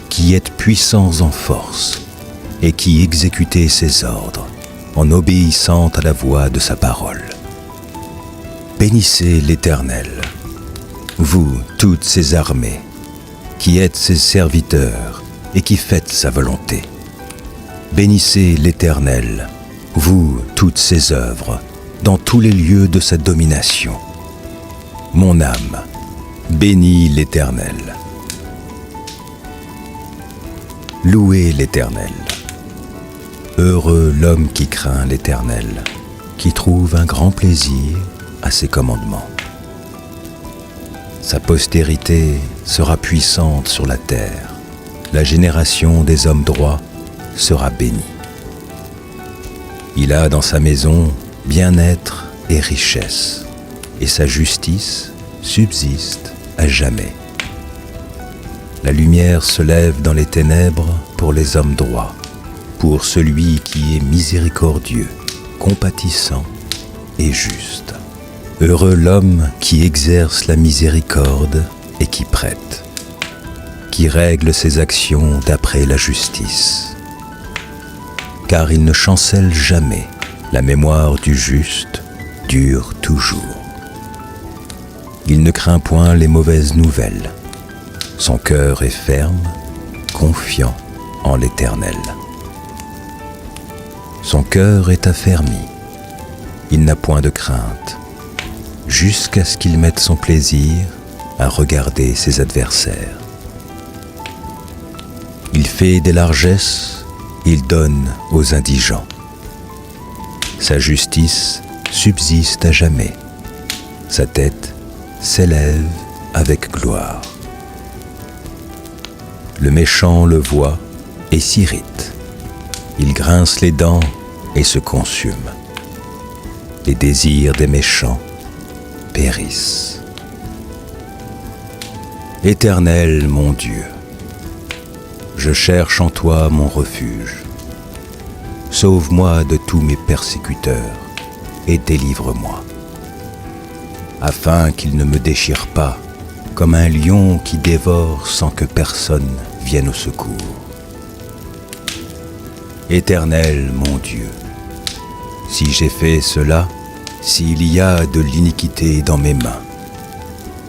qui êtes puissants en force, et qui exécutez ses ordres, en obéissant à la voix de sa parole. Bénissez l'Éternel, vous toutes ses armées, qui êtes ses serviteurs et qui faites sa volonté. Bénissez l'Éternel, vous toutes ses œuvres, dans tous les lieux de sa domination. Mon âme, bénis l'Éternel. Louez l'Éternel. Heureux l'homme qui craint l'Éternel, qui trouve un grand plaisir à ses commandements. Sa postérité sera puissante sur la terre. La génération des hommes droits sera bénie. Il a dans sa maison bien-être et richesse, et sa justice subsiste à jamais. La lumière se lève dans les ténèbres pour les hommes droits, pour celui qui est miséricordieux, compatissant et juste. Heureux l'homme qui exerce la miséricorde et qui prête, qui règle ses actions d'après la justice. Car il ne chancelle jamais, la mémoire du juste dure toujours. Il ne craint point les mauvaises nouvelles. Son cœur est ferme, confiant en l'Éternel. Son cœur est affermi, il n'a point de crainte, jusqu'à ce qu'il mette son plaisir à regarder ses adversaires. Il fait des largesses, il donne aux indigents. Sa justice subsiste à jamais, sa tête s'élève avec gloire. Le méchant le voit et s'irrite. Il grince les dents et se consume. Les désirs des méchants périssent. Éternel mon Dieu, je cherche en toi mon refuge. Sauve-moi de tous mes persécuteurs et délivre-moi, afin qu'ils ne me déchirent pas comme un lion qui dévore sans que personne vienne au secours. Éternel mon Dieu, si j'ai fait cela, s'il y a de l'iniquité dans mes mains,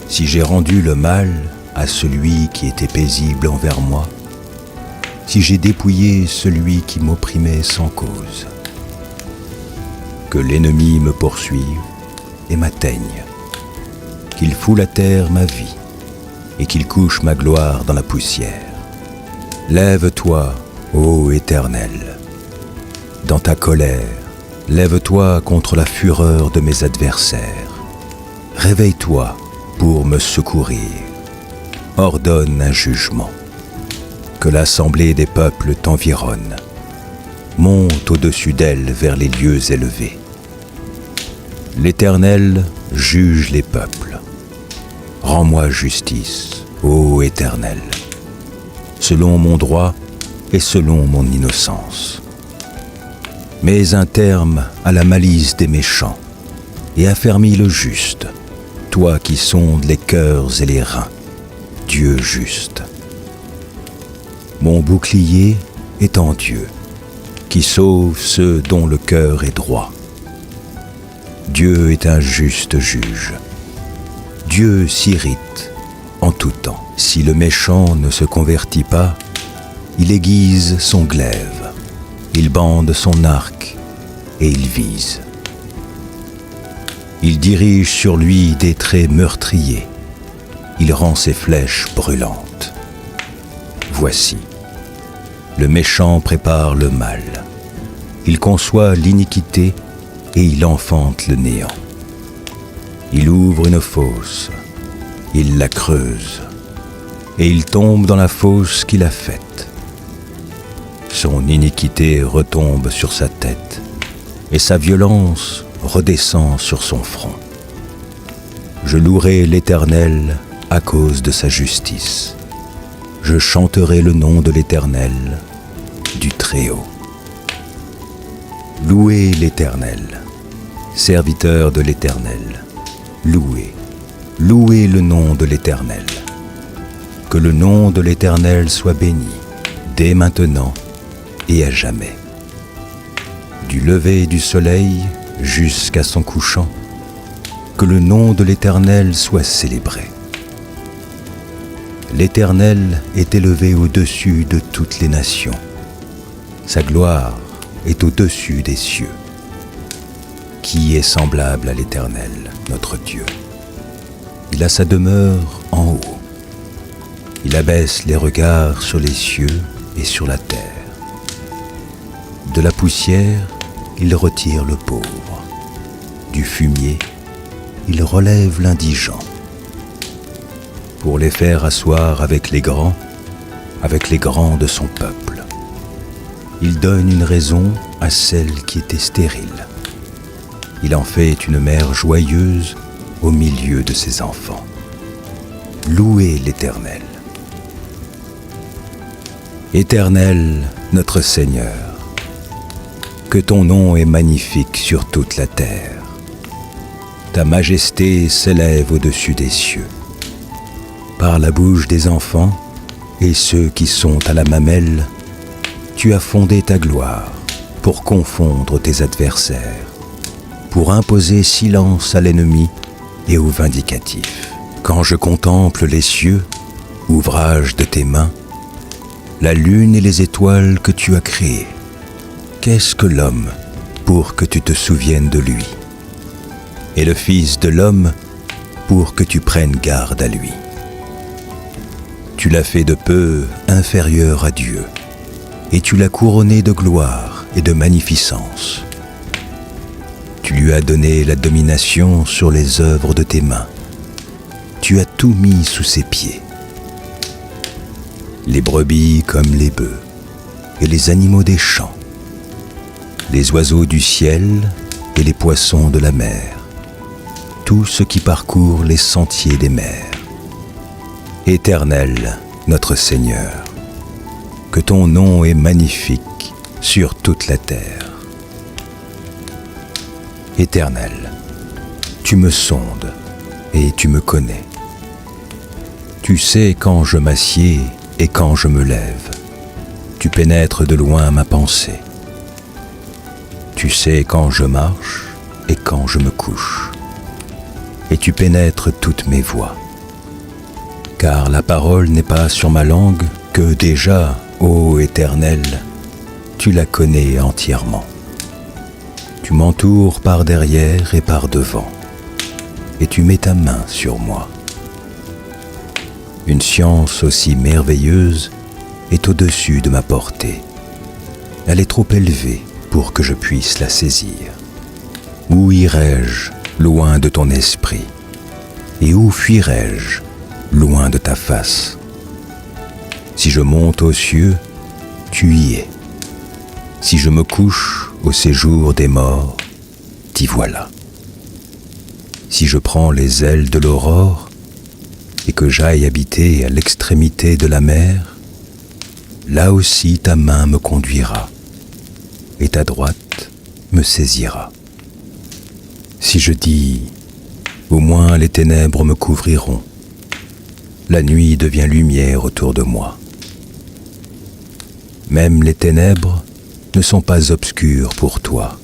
si j'ai rendu le mal à celui qui était paisible envers moi, si j'ai dépouillé celui qui m'opprimait sans cause, que l'ennemi me poursuive et m'atteigne, qu'il foule à terre ma vie et qu'il couche ma gloire dans la poussière. Lève-toi, ô Éternel, dans ta colère, lève-toi contre la fureur de mes adversaires. Réveille-toi pour me secourir. Ordonne un jugement. Que l'assemblée des peuples t'environne. Monte au-dessus d'elle vers les lieux élevés. L'Éternel juge les peuples. Rends-moi justice, ô Éternel, selon mon droit et selon mon innocence. Mets un terme à la malice des méchants et affermis le juste, toi qui sondes les cœurs et les reins, Dieu juste. Mon bouclier est en Dieu, qui sauve ceux dont le cœur est droit. Dieu est un juste juge. Dieu s'irrite en tout temps. Si le méchant ne se convertit pas, il aiguise son glaive, il bande son arc et il vise. Il dirige sur lui des traits meurtriers, il rend ses flèches brûlantes. Voici, le méchant prépare le mal, il conçoit l'iniquité et il enfante le néant. Il ouvre une fosse, il la creuse, et il tombe dans la fosse qu'il a faite. Son iniquité retombe sur sa tête, et sa violence redescend sur son front. Je louerai l'Éternel à cause de sa justice. Je chanterai le nom de l'Éternel, du Très-Haut. Louez l'Éternel, serviteur de l'Éternel. Louez le nom de l'Éternel. Que le nom de l'Éternel soit béni, dès maintenant et à jamais. Du lever du soleil jusqu'à son couchant, que le nom de l'Éternel soit célébré. L'Éternel est élevé au-dessus de toutes les nations. Sa gloire est au-dessus des cieux. Qui est semblable à l'Éternel, notre Dieu? Il a sa demeure en haut. Il abaisse les regards sur les cieux et sur la terre. De la poussière, il retire le pauvre. Du fumier, il relève l'indigent. Pour les faire asseoir avec les grands de son peuple. Il donne une raison à celle qui était stérile. Il en fait une mère joyeuse au milieu de ses enfants. Louez l'Éternel. Éternel, notre Seigneur, que ton nom est magnifique sur toute la terre. Ta majesté s'élève au-dessus des cieux. Par la bouche des enfants et ceux qui sont à la mamelle, tu as fondé ta gloire pour confondre tes adversaires, pour imposer silence à l'ennemi et au vindicatif. Quand je contemple les cieux, ouvrage de tes mains, la lune et les étoiles que tu as créées, qu'est-ce que l'homme pour que tu te souviennes de lui, et le Fils de l'homme pour que tu prennes garde à lui? Tu l'as fait de peu inférieur à Dieu, et tu l'as couronné de gloire et de magnificence. Tu lui as donné la domination sur les œuvres de tes mains. Tu as tout mis sous ses pieds. Les brebis comme les bœufs, et les animaux des champs, les oiseaux du ciel et les poissons de la mer, tout ce qui parcourt les sentiers des mers. Éternel, notre Seigneur, que ton nom est magnifique sur toute la terre. Éternel, tu me sondes et tu me connais. Tu sais quand je m'assieds et quand je me lève. Tu pénètres de loin ma pensée. Tu sais quand je marche et quand je me couche. Et tu pénètres toutes mes voies. Car la parole n'est pas sur ma langue que déjà, ô Éternel, tu la connais entièrement. Tu m'entoures par derrière et par devant, et tu mets ta main sur moi. Une science aussi merveilleuse est au-dessus de ma portée. Elle est trop élevée pour que je puisse la saisir. Où irai-je loin de ton esprit? Et où fuirai-je loin de ta face? Si je monte aux cieux, tu y es. Si je me couche au séjour des morts, t'y voilà. Si je prends les ailes de l'aurore et que j'aille habiter à l'extrémité de la mer, là aussi ta main me conduira et ta droite me saisira. Si je dis, au moins les ténèbres me couvriront, la nuit devient lumière autour de moi. Même les ténèbres ne sont pas obscures pour toi.